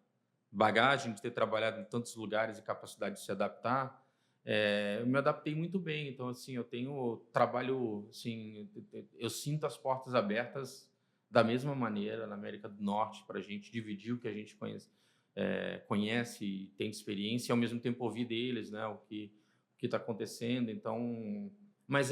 bagagem de ter trabalhado em tantos lugares e capacidade de se adaptar, eu me adaptei muito bem. Então, assim, eu tenho trabalho, assim, eu sinto as portas abertas da mesma maneira na América do Norte para a gente dividir o que a gente conhece e tem experiência e ao mesmo tempo ouvir deles, né, o que está acontecendo. Então, mas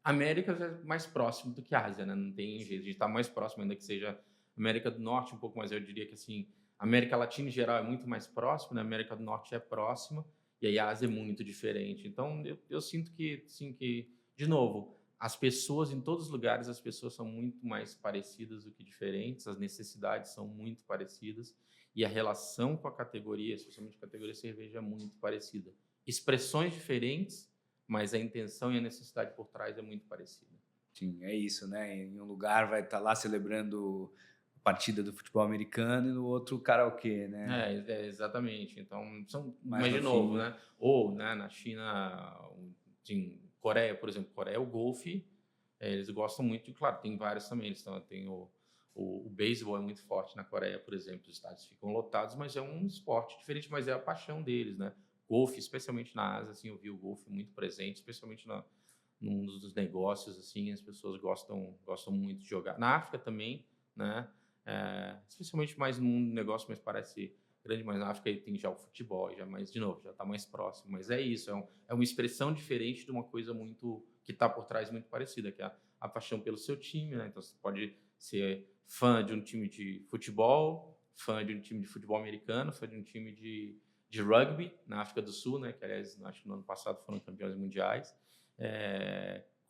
América é mais próximo do que a Ásia, né? Não tem jeito, a gente está mais próximo, ainda que seja América do Norte um pouco mais, eu diria que assim a América Latina em geral é muito mais próxima, né? A América do Norte é próxima, e aí a Ásia é muito diferente. Então, eu sinto que, sim, que, de novo, as pessoas, em todos os lugares, as pessoas são muito mais parecidas do que diferentes, as necessidades são muito parecidas, e a relação com a categoria, especialmente a categoria cerveja, é muito parecida. Expressões diferentes, mas a intenção e a necessidade por trás é muito parecida. Sim, é isso, né? Em um lugar vai estar lá celebrando a partida do futebol americano e no outro karaokê, né? Exatamente. Então, Mais mas no de novo, fim. né? Ou, né, na China, em Coreia, por exemplo, Coreia, o golfe, eles gostam muito, e claro, tem vários também. Tem o beisebol é muito forte na Coreia, por exemplo, os estádios ficam lotados, mas é um esporte diferente, mas é a paixão deles, né? Golfe, especialmente na Ásia, assim, eu vi o golfe muito presente, especialmente no mundo dos negócios, assim, as pessoas gostam muito de jogar. Na África também, né? Especialmente mais no mundo do negócio, mas parece grande, mas na África tem já o futebol, já mais, de novo, já está mais próximo. Mas é isso, é uma expressão diferente de uma coisa muito que está por trás muito parecida, que é a paixão pelo seu time, né? Então você pode ser fã de um time de futebol, fã de um time de futebol americano, fã de um time de rugby na África do Sul, né? Que aliás, acho que no ano passado foram campeões mundiais.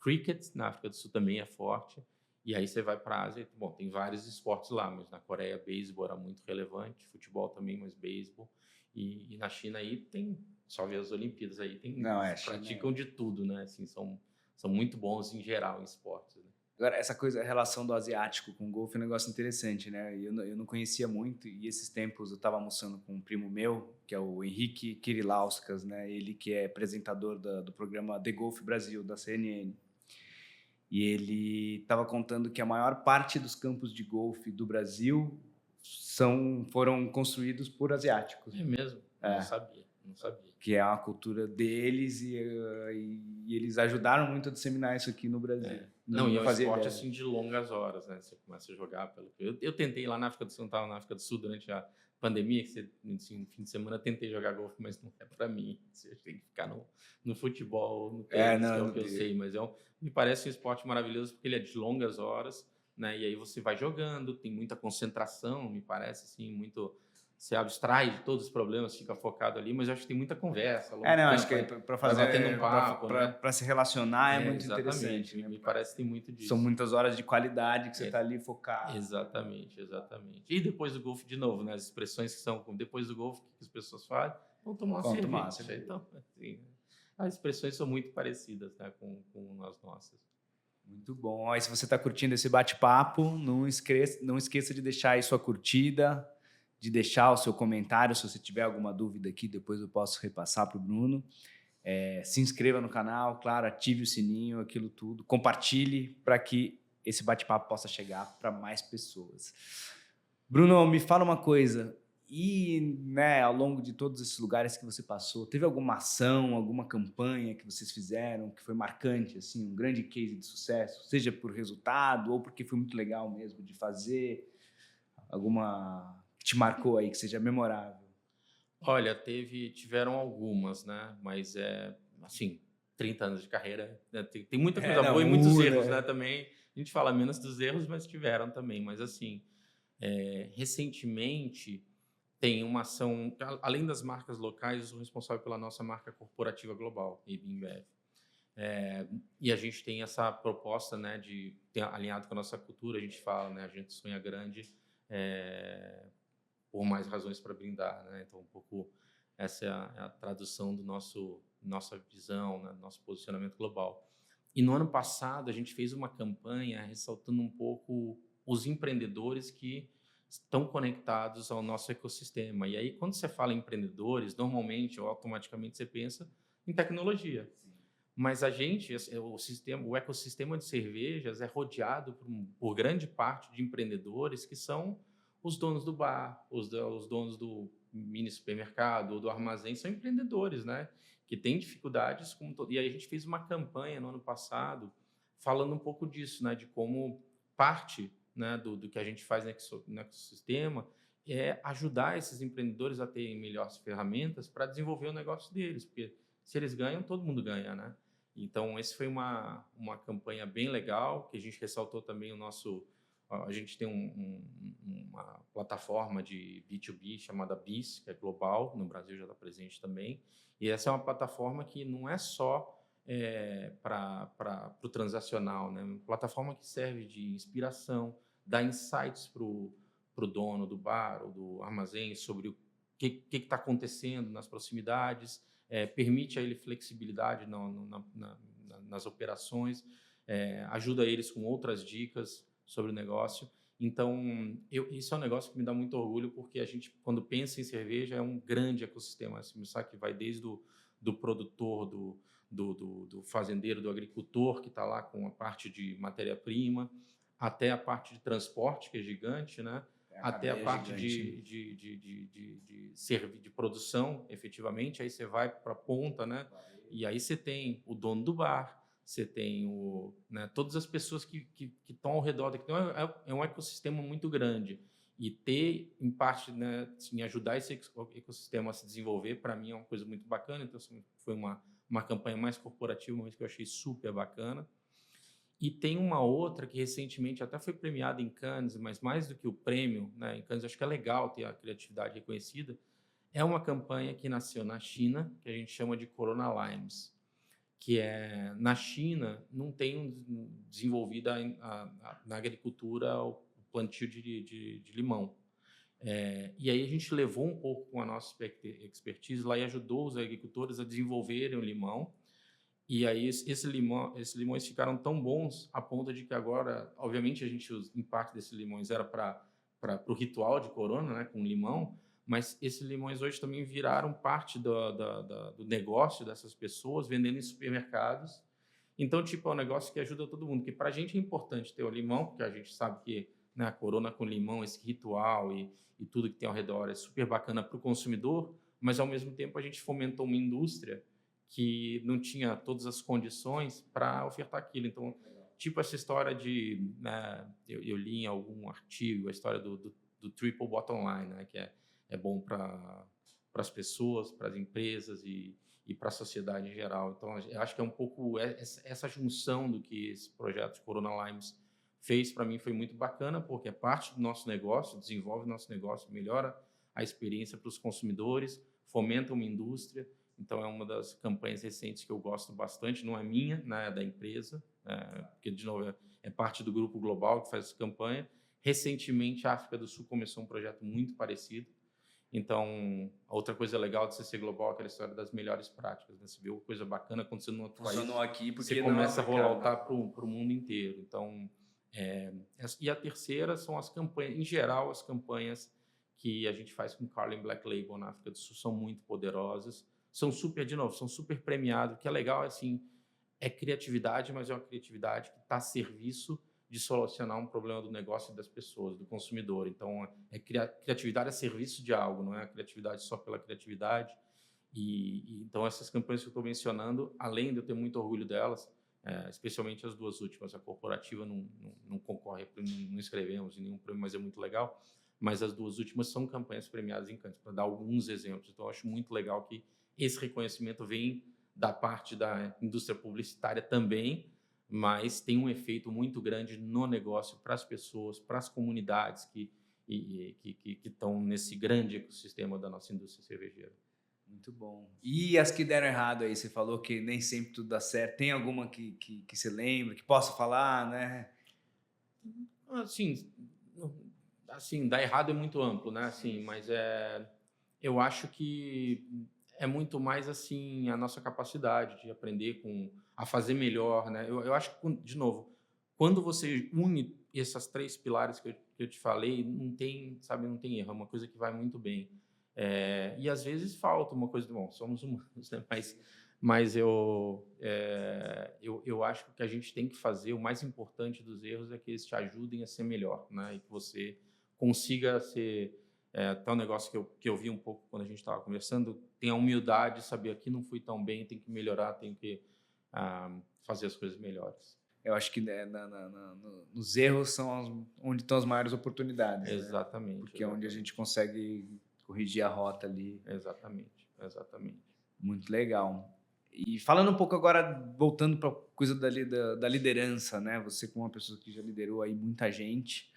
Cricket na África do Sul também é forte. E aí você vai para a Ásia, bom, tem vários esportes lá, mas na Coreia, beisebol era muito relevante, futebol também, mas beisebol. E na China aí tem, só ver as Olimpíadas aí, Não, praticam de tudo, né? Assim, são muito bons em geral em esportes, né? Agora, essa coisa, a relação do asiático com o golfe é um negócio interessante, né? Eu não conhecia muito, e esses tempos eu estava almoçando com um primo meu, que é o Henrique Kirilauskas, né? Ele que é apresentador do programa The Golf Brasil, da CNN. E ele estava contando que a maior parte dos campos de golfe do Brasil foram construídos por asiáticos. É mesmo? Não sabia, não sabia. Que é a cultura deles e eles ajudaram muito a disseminar isso aqui no Brasil. Não, e é um esporte ideia. assim de longas horas, né? Você começa a jogar pelo que eu tentei lá na África do Sul, estava na África do Sul durante a pandemia, que você, assim, no fim de semana tentei jogar golfe, mas não é para mim. Você tem que ficar no futebol, no tênis, que é o que eu sei, mas me parece um esporte maravilhoso porque ele é de longas horas, né? E aí você vai jogando, tem muita concentração, me parece assim, muito se abstrai de todos os problemas, fica focado ali, mas eu acho que tem muita conversa. Acho que para fazer, batendo um papo, né? Para se relacionar é muito Exatamente. interessante. Me parece que tem muito disso. São muitas horas de qualidade que você está ali focado. Exatamente. E depois do golfe, de novo, né? As expressões que são depois do golfe, que as pessoas fazem? Vão tomar uma cerveja. Então, assim, as expressões são muito parecidas, né, com as nossas. Muito bom. Aí, se você está curtindo esse bate-papo, não esqueça de deixar aí sua curtida, de deixar o seu comentário. Se você tiver alguma dúvida aqui, depois eu posso repassar para o Bruno. Se inscreva no canal, claro, ative o sininho, aquilo tudo. Compartilhe para que esse bate-papo possa chegar para mais pessoas. Bruno, me fala uma coisa. E, né, ao longo de todos esses lugares que você passou, teve alguma ação, alguma campanha que vocês fizeram que foi marcante, assim, um grande case de sucesso, seja por resultado ou porque foi muito legal mesmo de fazer? Alguma que te marcou aí, que seja memorável? Olha, tiveram algumas, né? Mas assim, 30 anos de carreira, né? Tem muita coisa não, boa e muitos muda, erros, né? Também a gente fala menos dos erros, mas tiveram também. Mas assim, recentemente tem uma ação, além das marcas locais, eu sou responsável pela nossa marca corporativa global, IBIMBev. E a gente tem essa proposta, né, de ter alinhado com a nossa cultura, a gente fala, né, a gente sonha grande, por mais razões para brindar, né? Então, um pouco essa é a tradução do nossa visão, né, nosso posicionamento global. E no ano passado a gente fez uma campanha ressaltando um pouco os empreendedores que estão conectados ao nosso ecossistema. E aí, quando você fala em empreendedores, normalmente ou automaticamente você pensa em tecnologia. Mas a gente, o ecossistema de cervejas é rodeado por grande parte de empreendedores que são os donos do bar, os donos do mini supermercado ou do armazém, são empreendedores, né? Que têm dificuldades. E aí a gente fez uma campanha no ano passado falando um pouco disso, né? De como parte, né, do que a gente faz no ecossistema é ajudar esses empreendedores a terem melhores ferramentas para desenvolver o negócio deles, porque se eles ganham, todo mundo ganha, né? Então, esse foi uma campanha bem legal, que a gente ressaltou também a gente tem uma plataforma de B2B chamada BIS, que é global, no Brasil já está presente também. E essa é uma plataforma que não é só para o transacional, né? Uma plataforma que serve de inspiração, dá insights para o dono do bar ou do armazém sobre o que está acontecendo nas proximidades, permite a ele flexibilidade nas operações, ajuda eles com outras dicas sobre o negócio. Então, isso é um negócio que me dá muito orgulho, porque a gente, quando pensa em cerveja, é um grande ecossistema. Assim, sabe, que vai desde do produtor, do fazendeiro, do agricultor, que está lá com a parte de matéria-prima, até a parte de transporte, que é gigante, né? Até a parte de produção, efetivamente. Aí você vai para a ponta, né? E aí você tem o dono do bar, você tem todas as pessoas que estão ao redor. Então, é um ecossistema muito grande. E ter, em parte, né, assim, ajudar esse ecossistema a se desenvolver, para mim, é uma coisa muito bacana. Então, assim, foi uma campanha mais corporativa, mas que eu achei super bacana. E tem uma outra que recentemente até foi premiada em Cannes, mas mais do que o prêmio, né, em Cannes, acho que é legal ter a criatividade reconhecida. É uma campanha que nasceu na China, que a gente chama de Corona Limes, que é na China não tem desenvolvida na agricultura o plantio de limão. E aí a gente levou um pouco com a nossa expertise lá e ajudou os agricultores a desenvolverem o limão. E aí esses limões ficaram tão bons a ponto de que agora, obviamente, em parte desses limões era para o ritual de Corona, né, com limão, mas esses limões hoje também viraram parte do negócio dessas pessoas, vendendo em supermercados. Então, tipo, é um negócio que ajuda todo mundo, que para a gente é importante ter o limão, porque a gente sabe que, né, a Corona com limão, esse ritual e tudo que tem ao redor é super bacana para o consumidor, mas ao mesmo tempo a gente fomentou uma indústria que não tinha todas as condições para ofertar aquilo. Então, tipo essa história de, né, eu li em algum artigo a história do triple bottom line, né, que é bom para as pessoas, para as empresas e para a sociedade em geral. Então, eu acho que é um pouco essa junção do que esse projeto de Corona Limes fez para mim foi muito bacana, porque é parte do nosso negócio, desenvolve o nosso negócio, melhora a experiência para os consumidores, fomenta uma indústria. Então, é uma das campanhas recentes que eu gosto bastante. Não é minha, né, é da empresa, porque, de novo, é parte do grupo global que faz essa campanha. Recentemente, a África do Sul começou um projeto muito parecido. Então, a outra coisa legal de você ser global é aquela história das melhores práticas. Né? Você vê uma coisa bacana acontecendo no outro país, aqui porque você começa a voltar para o mundo inteiro. Então, e a terceira são as campanhas, em geral, as campanhas que a gente faz com Carling Black Label na África do Sul são muito poderosas. São super premiados. O que é legal, assim, é criatividade, mas é uma criatividade que está a serviço de solucionar um problema do negócio e das pessoas, do consumidor. Então, criatividade a serviço de algo, não é a criatividade só pela criatividade. Então, essas campanhas que eu estou mencionando, além de eu ter muito orgulho delas, especialmente as duas últimas, a corporativa não concorre, não escrevemos em nenhum prêmio, mas é muito legal. Mas as duas últimas são campanhas premiadas em Cannes, para dar alguns exemplos. Então, eu acho muito legal que esse reconhecimento vem da parte da indústria publicitária também, mas tem um efeito muito grande no negócio para as pessoas, para as comunidades que estão nesse grande ecossistema da nossa indústria cervejeira. Muito bom. E as que deram errado aí? Você falou que nem sempre tudo dá certo. Tem alguma que você lembra, que possa falar, né? Assim, assim, dar errado é muito amplo, né? Assim, mas eu acho que é muito mais assim a nossa capacidade de aprender a fazer melhor, né? Eu acho que, de novo, quando você une essas três pilares que eu te falei, não tem, sabe, não tem erro, é uma coisa que vai muito bem. E às vezes falta uma coisa, bom, somos humanos, né? Mas eu acho que o que a gente tem que fazer, o mais importante dos erros é que eles te ajudem a ser melhor, né? E que você consiga ser... até um negócio que eu vi um pouco quando a gente estava conversando, tem a humildade de saber aqui não fui tão bem, tem que melhorar, tem que fazer as coisas melhores. Eu acho que né, nos erros são onde estão as maiores oportunidades. Exatamente. Né? Porque é onde a gente consegue corrigir a rota ali. Exatamente. Muito legal. E falando um pouco agora, voltando para a coisa da liderança, né? Você como uma pessoa que já liderou aí muita gente,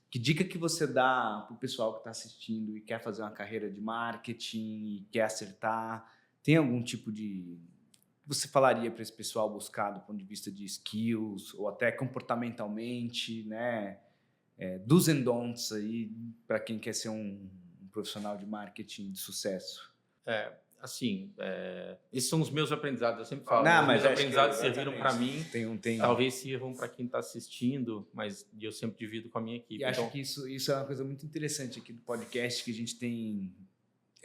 que dica que você dá para o pessoal que está assistindo e quer fazer uma carreira de marketing e quer acertar? Tem algum tipo de... você falaria para esse pessoal buscar do ponto de vista de skills ou até comportamentalmente, né? Do's and don'ts aí para quem quer ser um profissional de marketing de sucesso? Assim, esses são os meus aprendizados, eu sempre falo. Não, mas meus aprendizados serviram para mim, tem... talvez sirvam para quem está assistindo, mas eu sempre divido com a minha equipe. E acho que isso é uma coisa muito interessante aqui do podcast, que a gente tem...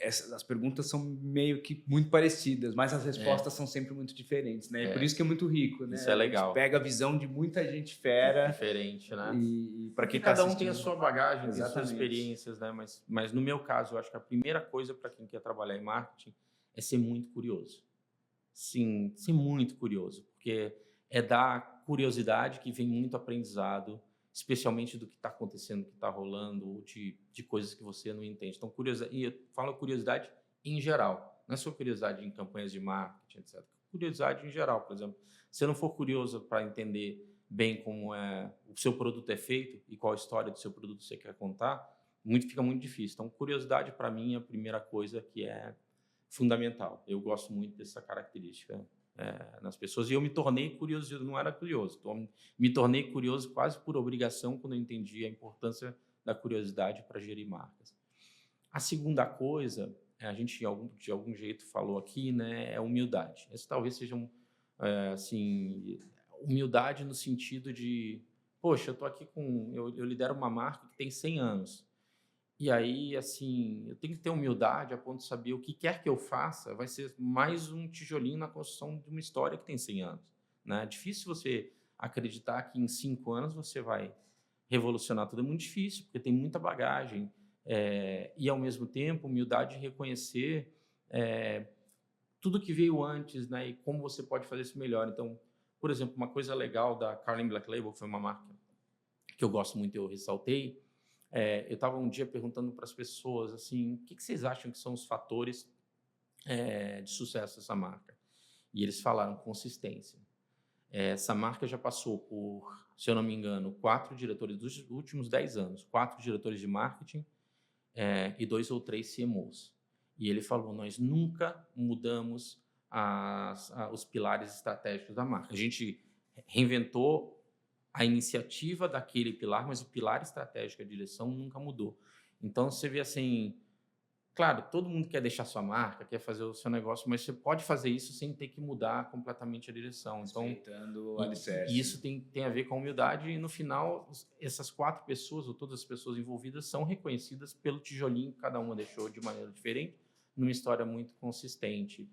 as perguntas são meio que muito parecidas, mas as respostas são sempre muito diferentes, né? Por isso que é muito rico, né? Isso é legal. A gente pega a visão de muita gente fera. Diferente, né? E para quem cada um tem a sua bagagem, tem as suas Exatamente. experiências, né? Mas no meu caso, eu acho que a primeira coisa para quem quer trabalhar em marketing é ser muito curioso. Sim, ser muito curioso, porque é da curiosidade que vem muito aprendizado, especialmente do que está acontecendo, do que está rolando, ou de coisas que você não entende. Então, curiosidade, e eu falo curiosidade em geral, não é só curiosidade em campanhas de marketing, etc. Curiosidade em geral, por exemplo. Se você não for curioso para entender bem como o seu produto é feito e qual a história do seu produto você quer contar, fica muito difícil. Então, curiosidade, para mim, é a primeira coisa que é fundamental. Eu gosto muito dessa característica nas pessoas. E eu me tornei curioso, eu não era curioso. Me tornei curioso quase por obrigação quando eu entendi a importância da curiosidade para gerir marcas. A segunda coisa, a gente de algum jeito falou aqui, né, é humildade. Esse talvez seja assim, humildade no sentido de, poxa, eu tô aqui eu lidero uma marca que tem 100 anos. E aí, assim, eu tenho que ter humildade a ponto de saber o que quer que eu faça vai ser mais um tijolinho na construção de uma história que tem 100 anos. Né? É difícil você acreditar que em 5 anos você vai revolucionar tudo. É muito difícil, porque tem muita bagagem. E, ao mesmo tempo, humildade de reconhecer tudo que veio antes, né? E como você pode fazer isso melhor. Então, por exemplo, uma coisa legal da Carling Black Label, foi uma marca que eu gosto muito, eu ressaltei. Eu estava um dia perguntando para as pessoas assim, o que vocês acham que são os fatores de sucesso dessa marca? E eles falaram consistência. Essa marca já passou por, se eu não me engano, 4 diretores dos últimos 10 anos, 4 diretores de marketing e 2 ou 3 CMOs. E ele falou, nós nunca mudamos os pilares estratégicos da marca. A gente reinventou a iniciativa daquele pilar, mas o pilar estratégico, a direção, nunca mudou. Então, você vê assim, claro, todo mundo quer deixar sua marca, quer fazer o seu negócio, mas você pode fazer isso sem ter que mudar completamente a direção. Então, respeitando o alicerce. E isso tem a ver com a humildade e, no final, essas 4 pessoas, ou todas as pessoas envolvidas, são reconhecidas pelo tijolinho que cada uma deixou de maneira diferente, numa história muito consistente.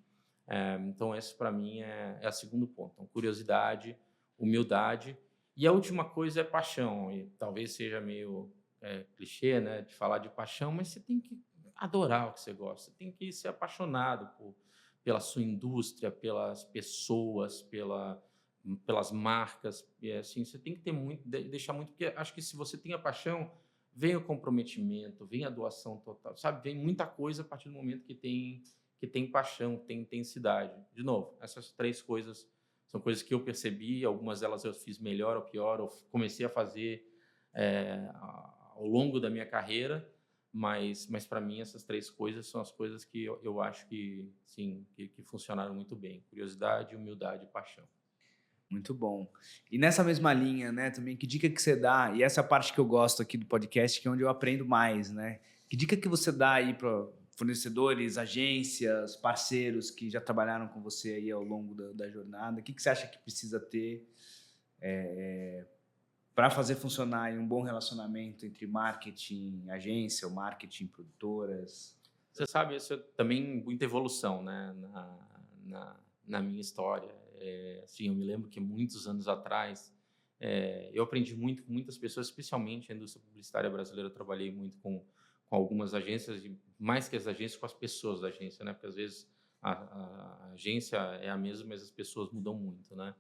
Então, esse, para mim, é o segundo ponto. Então, curiosidade, humildade. E a última coisa é paixão, e talvez seja meio clichê, né, de falar de paixão, mas você tem que adorar o que você gosta, você tem que ser apaixonado pela sua indústria, pelas pessoas, pelas marcas, e assim, você tem que ter deixar muito, porque acho que se você tem a paixão, vem o comprometimento, vem a doação total, sabe, vem muita coisa a partir do momento que que tem paixão, tem intensidade. De novo, essas três coisas são coisas que eu percebi, algumas delas eu fiz melhor ou pior, ou comecei a fazer ao longo da minha carreira, mas para mim essas três coisas são as coisas que eu acho que, sim, que funcionaram muito bem. Curiosidade, humildade e paixão. Muito bom. E nessa mesma linha, né, também, que dica que você dá, e essa é a parte que eu gosto aqui do podcast, que é onde eu aprendo mais, né? Que dica que você dá aí para fornecedores, agências, parceiros que já trabalharam com você aí ao longo da jornada? O que você acha que precisa ter para fazer funcionar aí um bom relacionamento entre marketing, agência, ou marketing, produtoras? Você sabe, isso é também muita evolução, né, na minha história. Assim, eu me lembro que muitos anos atrás, eu aprendi muito com muitas pessoas, especialmente a indústria publicitária brasileira. Eu trabalhei muito com algumas agências, e mais que as agências, com as pessoas da agência, né, porque às vezes a agência é a mesma, mas as pessoas mudam muito, né.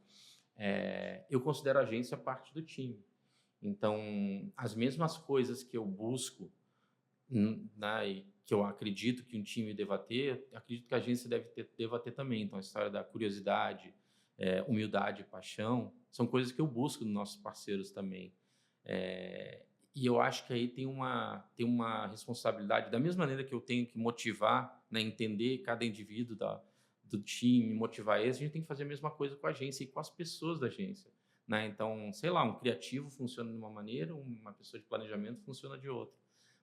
Eu considero a agência parte do time. Então, as mesmas coisas que eu busco, né, e que eu acredito que um time deva ter, acredito que a agência deva ter também. Então, a história da curiosidade, humildade e paixão são coisas que eu busco nos nossos parceiros também. E eu acho que aí tem uma responsabilidade, da mesma maneira que eu tenho que motivar, né, entender cada indivíduo do time, motivar eles, a gente tem que fazer a mesma coisa com a agência e com as pessoas da agência. Né? Então, sei lá, um criativo funciona de uma maneira, uma pessoa de planejamento funciona de outra.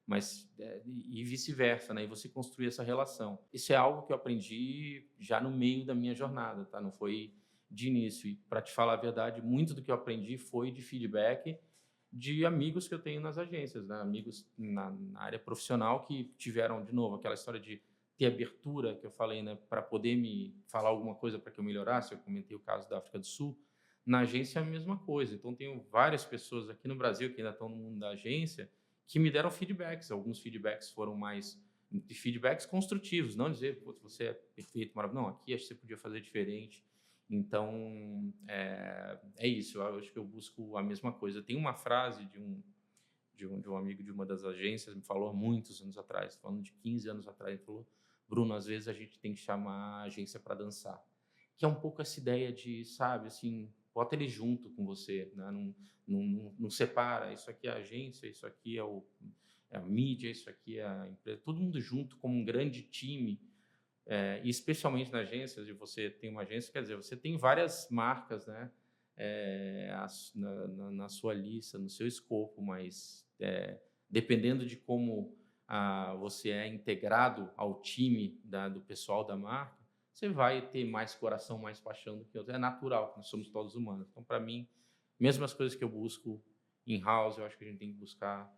Mas, e vice-versa, né? E você construir essa relação. Isso é algo que eu aprendi já no meio da minha jornada, tá? Não foi de início. E, para te falar a verdade, muito do que eu aprendi foi de feedback de amigos que eu tenho nas agências, né? Amigos na área profissional que tiveram, de novo, aquela história de ter abertura, que eu falei, né? Para poder me falar alguma coisa para que eu melhorasse. Eu comentei o caso da África do Sul. Na agência é a mesma coisa. Então, tenho várias pessoas aqui no Brasil que ainda estão no mundo da agência que me deram feedbacks. Alguns feedbacks foram mais de feedbacks construtivos, não dizer, você é perfeito, maravilhoso. Não, aqui acho que você podia fazer diferente. Então, é isso. Eu acho que eu busco a mesma coisa. Tem uma frase de um amigo de uma das agências, me falou há muitos anos atrás, falando de 15 anos atrás, ele falou: Bruno, às vezes a gente tem que chamar a agência para dançar. Que é um pouco essa ideia de, sabe, assim, bota ele junto com você, né? Não separa. Isso aqui é a agência, isso aqui é a mídia, isso aqui é a empresa. Todo mundo junto como um grande time. E especialmente na agência, de você tem uma agência, quer dizer, você tem várias marcas, né? Na sua lista, no seu escopo, mas dependendo de como você é integrado ao time do pessoal da marca, você vai ter mais coração, mais paixão do que outros. É natural, nós somos todos humanos. Então, para mim, mesmo as coisas que eu busco in-house, eu acho que a gente tem que buscar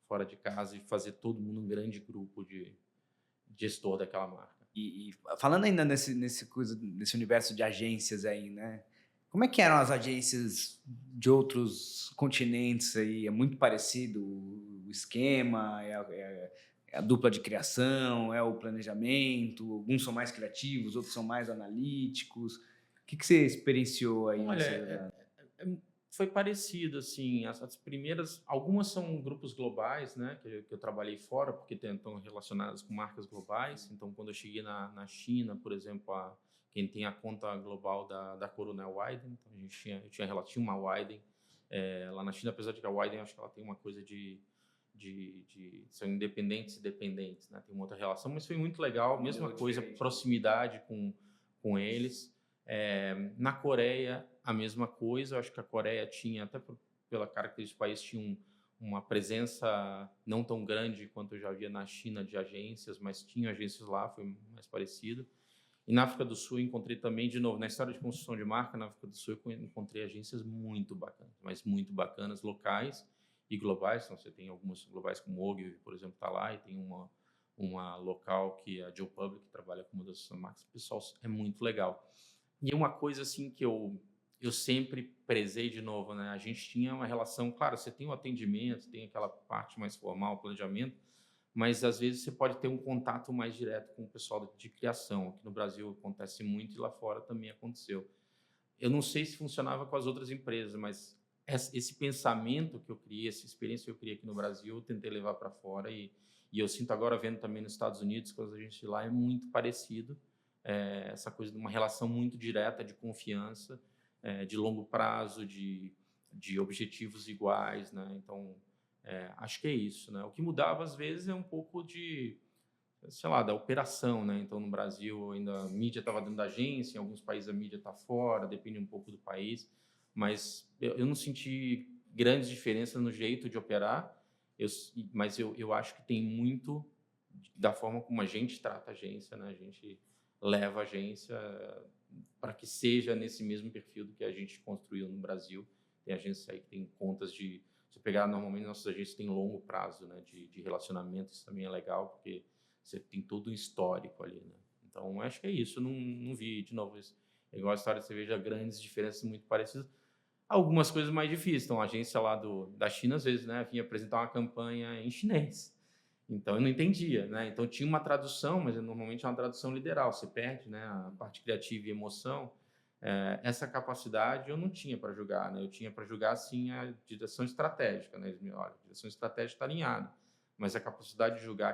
fora de casa e fazer todo mundo um grande grupo de gestor daquela marca. E falando ainda nesse universo de agências aí, né? Como é que eram as agências de outros continentes aí? É muito parecido o esquema, é a dupla de criação, é o planejamento, alguns são mais criativos, outros são mais analíticos. O que você experienciou aí Olha, nessa jornada? foi parecido, assim, as primeiras, algumas são grupos globais, né, que eu trabalhei fora, porque estão relacionadas com marcas globais. Então, quando eu cheguei na China, por exemplo, quem tem a conta global da Coronel Widen, então tinha uma Widen lá na China, apesar de que a Widen, acho que ela tem uma coisa são independentes e dependentes, né, tem uma outra relação, mas foi muito legal, mesma coisa, proximidade com eles. Na Coreia, a mesma coisa. Eu acho que a Coreia tinha, até pela característica do país, tinha uma presença não tão grande quanto eu já via na China de agências, mas tinha agências lá, foi mais parecido. E na África do Sul encontrei também, de novo, na história de construção de marca, na África do Sul eu encontrei agências muito bacanas, mas muito bacanas, locais e globais. Então, você tem algumas globais como o Ogilvy, por exemplo, está lá, e tem uma local que é a Joe Public, que trabalha com mudança de marcas. O pessoal é muito legal. E uma coisa assim que eu sempre prezei, de novo, né? A gente tinha uma relação, claro, você tem o atendimento, tem aquela parte mais formal, o planejamento, mas às vezes você pode ter um contato mais direto com o pessoal de criação. Aqui no Brasil acontece muito e lá fora também aconteceu. Eu não sei se funcionava com as outras empresas, mas esse pensamento que eu criei, essa experiência que eu criei aqui no Brasil, eu tentei levar para fora e eu sinto agora vendo também nos Estados Unidos, quando a gente lá é muito parecido, essa coisa de uma relação muito direta de confiança, de longo prazo, de objetivos iguais, né? Então, acho que é isso, né? O que mudava às vezes é um pouco de, sei lá, da operação, né? Então, no Brasil, ainda a mídia estava dentro da agência, em alguns países a mídia está fora, depende um pouco do país, mas eu não senti grandes diferenças no jeito de operar, eu, mas eu acho que tem muito da forma como a gente trata a agência, né? A gente leva a agência para que seja nesse mesmo perfil do que a gente construiu no Brasil. Tem agências aí que tem contas de... Se pegar, normalmente, nossas agências têm longo prazo, né, de relacionamento, isso também é legal, porque você tem todo um histórico ali, né? Então, acho que é isso. Eu não vi, de novo, isso. É igual a história, você veja grandes diferenças muito parecidas. Algumas coisas mais difíceis. Então, a agência lá da China, às vezes, né, vinha apresentar uma campanha em chinês. Então, eu não entendia, né? Então, tinha uma tradução, mas normalmente é uma tradução literal. Você perde, né, a parte criativa e emoção. Essa capacidade eu não tinha para julgar, né? Eu tinha para julgar, sim, a direção estratégica, né? Eles me olha, a direção estratégica está alinhada, mas a capacidade de julgar a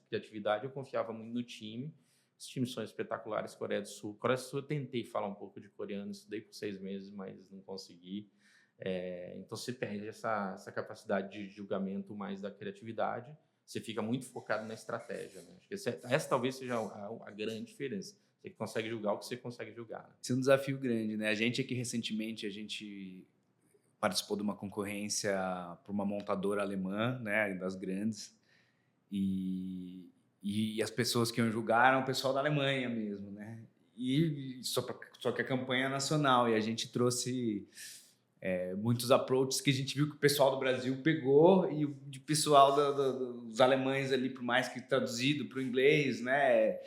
criatividade eu confiava muito no time. Os times são espetaculares. Coreia do Sul. Coreia do Sul eu tentei falar um pouco de coreano, estudei por 6 meses, mas não consegui. Então você perde essa capacidade de julgamento mais da criatividade. Você fica muito focado na estratégia, né? Acho que essa talvez seja a grande diferença. Você consegue julgar o que você consegue julgar, né? Isso é um desafio grande, né? A gente aqui recentemente, a gente participou de uma concorrência para uma montadora alemã, né, das grandes, e as pessoas que iam julgar eram o pessoal da Alemanha mesmo, né? E só que a campanha é nacional, e a gente trouxe muitos approaches que a gente viu que o pessoal do Brasil pegou e o de pessoal dos alemães ali, por mais que traduzido para o inglês, né?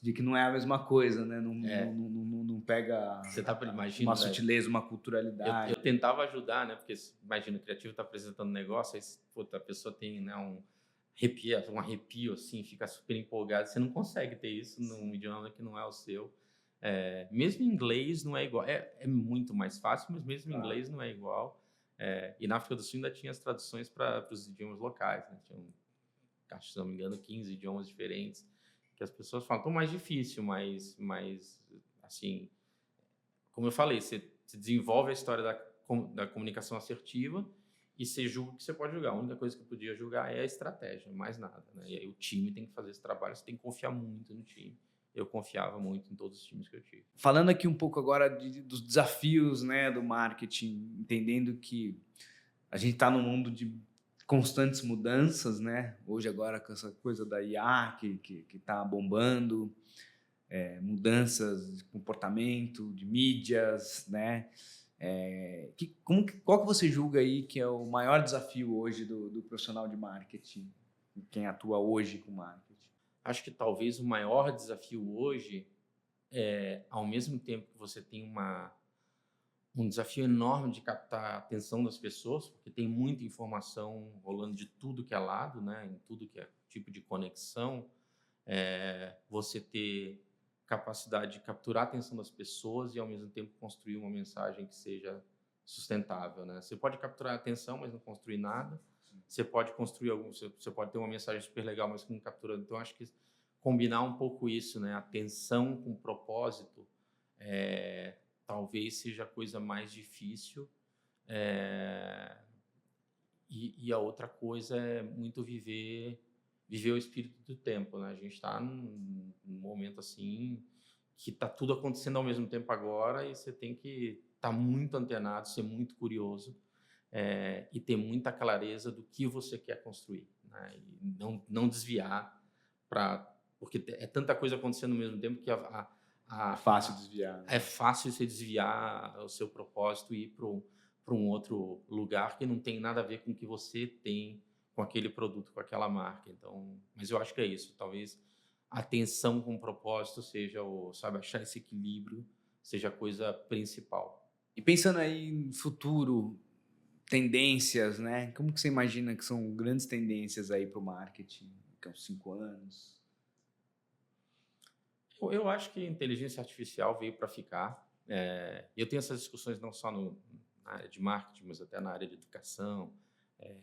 De que não é a mesma coisa, né? Não pega Você tá, imagina, uma velho, sutileza, uma culturalidade. eu tentava ajudar, né? Porque imagina, o criativo está apresentando um negócio, aí puta, a pessoa tem, né, um arrepio assim, fica super empolgado. Você não consegue ter isso num idioma que não é o seu. Mesmo em inglês não é igual. É muito mais fácil, mas mesmo em inglês não é igual. E na África do Sul ainda tinha as traduções para os idiomas locais, né? Tinha, acho, se não me engano, 15 idiomas diferentes que as pessoas falam. Então, mais difícil, mas assim, como eu falei, você desenvolve a história da comunicação assertiva e você julga o que você pode julgar. A única coisa que eu podia julgar é a estratégia, mais nada, né? E aí o time tem que fazer esse trabalho, você tem que confiar muito no time. Eu confiava muito em todos os times que eu tive. Falando aqui um pouco agora dos desafios, né, do marketing, entendendo que a gente está num mundo de constantes mudanças, né? Hoje agora com essa coisa da IA que está bombando, mudanças de comportamento, de mídias, né? Qual que você julga aí que é o maior desafio hoje do profissional de marketing, quem atua hoje com marketing? Acho que talvez o maior desafio hoje ao mesmo tempo que você tem um desafio enorme de captar a atenção das pessoas, porque tem muita informação rolando de tudo que é lado, né? Em tudo que é tipo de conexão, você ter capacidade de capturar a atenção das pessoas e ao mesmo tempo construir uma mensagem que seja sustentável, né? Você pode capturar a atenção, mas não construir nada. Você pode construir você pode ter uma mensagem super legal, mas não captura. Então acho que combinar um pouco isso, né? Atenção com propósito, talvez seja a coisa mais difícil. E a outra coisa é muito viver o espírito do tempo, né? A gente está num momento assim que está tudo acontecendo ao mesmo tempo agora e você tem que estar muito antenado, ser muito curioso, e ter muita clareza do que você quer construir, né? E não desviar porque é tanta coisa acontecendo ao mesmo tempo que É fácil desviar, né? é fácil você desviar o seu propósito e ir para um outro lugar que não tem nada a ver com o que você tem com aquele produto, com aquela marca. Então, mas eu acho que é isso. Talvez a atenção com propósito seja sabe, achar esse equilíbrio seja a coisa principal. E pensando aí em futuro, tendências, né? Como que você imagina que são grandes tendências aí para o marketing, daqui a uns 5 anos? Eu acho que a inteligência artificial veio para ficar. Eu tenho essas discussões não só na área de marketing, mas até na área de educação. É,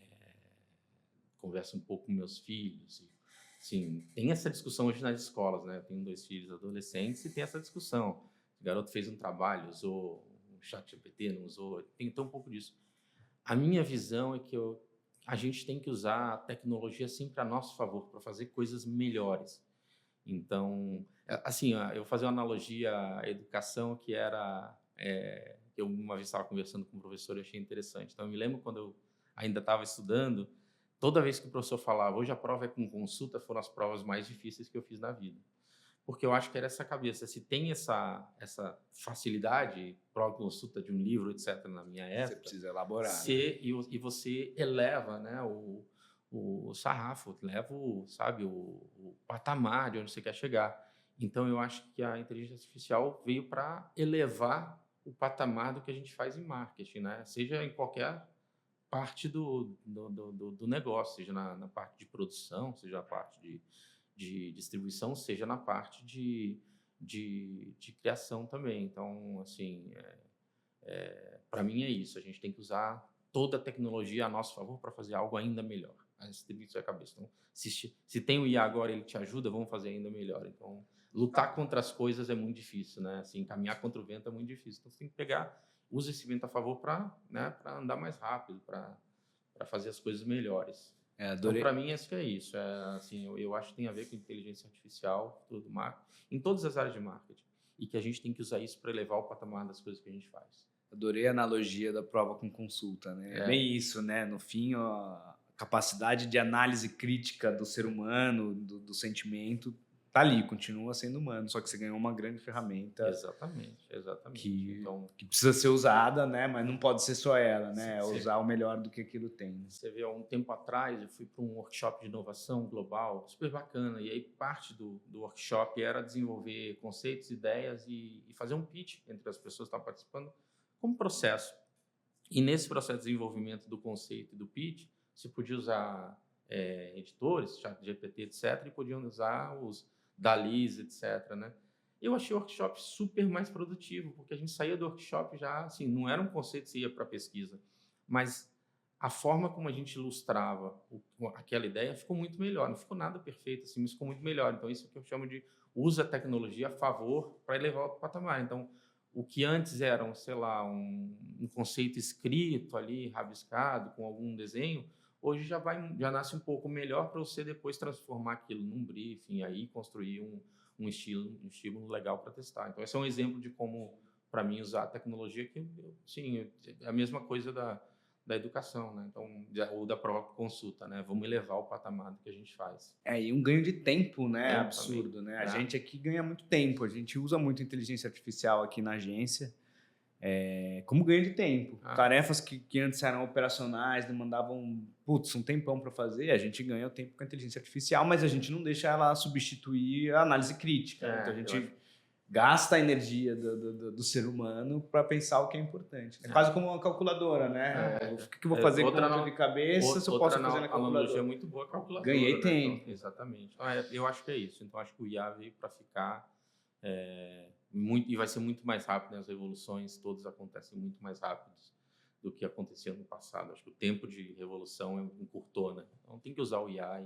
converso um pouco com meus filhos. E, sim, tem essa discussão hoje nas escolas, né? Eu tenho 2 filhos adolescentes e tem essa discussão. O garoto fez um trabalho, usou o ChatGPT, não usou. Tem um pouco disso. A minha visão é que a gente tem que usar a tecnologia sempre a nosso favor para fazer coisas melhores. Então, assim, eu vou fazer uma analogia à educação que era... eu uma vez estava conversando com um professor e achei interessante. Então, eu me lembro quando eu ainda estava estudando, toda vez que o professor falava, hoje a prova é com consulta, foram as provas mais difíceis que eu fiz na vida. Porque eu acho que era essa cabeça. Se tem essa facilidade, prova consulta de um livro, etc., na minha época, Você precisa elaborar. Né? E você eleva, né, o sarrafo, leva sabe, o patamar de onde você quer chegar. Então, eu acho que a inteligência artificial veio para elevar o patamar do que a gente faz em marketing, né? Seja em qualquer parte do negócio, seja na parte de produção, seja na parte de distribuição, seja na parte de criação também. Então, assim, para mim é isso. A gente tem que usar toda a tecnologia a nosso favor para fazer algo ainda melhor. Essa tem isso na cabeça. Então, se tem o IA agora, ele te ajuda, vamos fazer ainda melhor. Então, lutar contra as coisas é muito difícil, né? Assim, caminhar contra o vento é muito difícil. Então, você tem que usa esse vento a favor para, né, para andar mais rápido, para fazer as coisas melhores. Então, para mim, isso que é isso. Assim, eu acho que tem a ver com inteligência artificial, tudo, em todas as áreas de marketing. E que a gente tem que usar isso para elevar o patamar das coisas que a gente faz. Adorei a analogia da prova com consulta, né? É bem isso, né? No fim, a capacidade de análise crítica do ser humano, do sentimento, tá ali, continua sendo humano, só que você ganhou uma grande ferramenta. Exatamente. Que precisa ser usada, né? Mas não pode ser só ela, né? Usar o melhor do que aquilo tem. Você vê, há um tempo atrás, eu fui para um workshop de inovação global, super bacana, e aí parte do workshop era desenvolver conceitos, ideias e fazer um pitch entre as pessoas que estavam participando como processo. E nesse processo de desenvolvimento do conceito e do pitch, você podia usar editores, ChatGPT, etc., e podiam usar os DALIs, etc., né? Eu achei o workshop super mais produtivo, porque a gente saía do workshop já, assim, não era um conceito que você ia para pesquisa, mas a forma como a gente ilustrava aquela ideia ficou muito melhor. Não ficou nada perfeito, assim, mas ficou muito melhor. Então, isso é o que eu chamo de usa a tecnologia a favor para elevar o patamar. Então, o que antes era, sei lá, um conceito escrito ali, rabiscado, com algum desenho, hoje já nasce um pouco melhor para você depois transformar aquilo num briefing, aí construir um estímulo legal para testar. Então, esse é um exemplo de como, para mim, usar a tecnologia, que, sim, é a mesma coisa da educação, né? Então, ou da própria consulta, né? Vamos elevar o patamar do que a gente faz. E um ganho de tempo, né? Absurdo, também. Né? A gente aqui ganha muito tempo, a gente usa muito inteligência artificial aqui na agência, como ganho de tempo. Tarefas que antes eram operacionais, demandavam um tempão para fazer, a gente ganha o tempo com a inteligência artificial, mas a gente não deixa ela substituir a análise crítica. Então a gente gasta a energia do ser humano para pensar o que é importante. É quase como uma calculadora, né? O que eu vou fazer com conta de cabeça se eu posso fazer na calculadora? Analogia muito boa, calculadora. Ganhei né? tempo. Então, exatamente. Então, eu acho que é isso. Então, acho que o IA veio para ficar e vai ser muito mais rápido. Né? As revoluções todas acontecem muito mais rápidos do que acontecia no passado. Acho que o tempo de revolução encurtou, né? Então, tem que usar o IA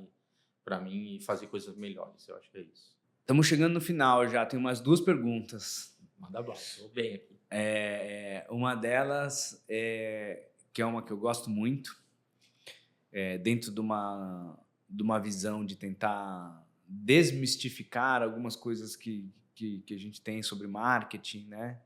para mim e fazer coisas melhores. Eu acho que é isso. Estamos chegando no final já, tem umas 2 perguntas. Manda bala, estou bem aqui. Uma delas, que é uma que eu gosto muito, dentro de uma visão de tentar desmistificar algumas coisas que a gente tem sobre marketing, né?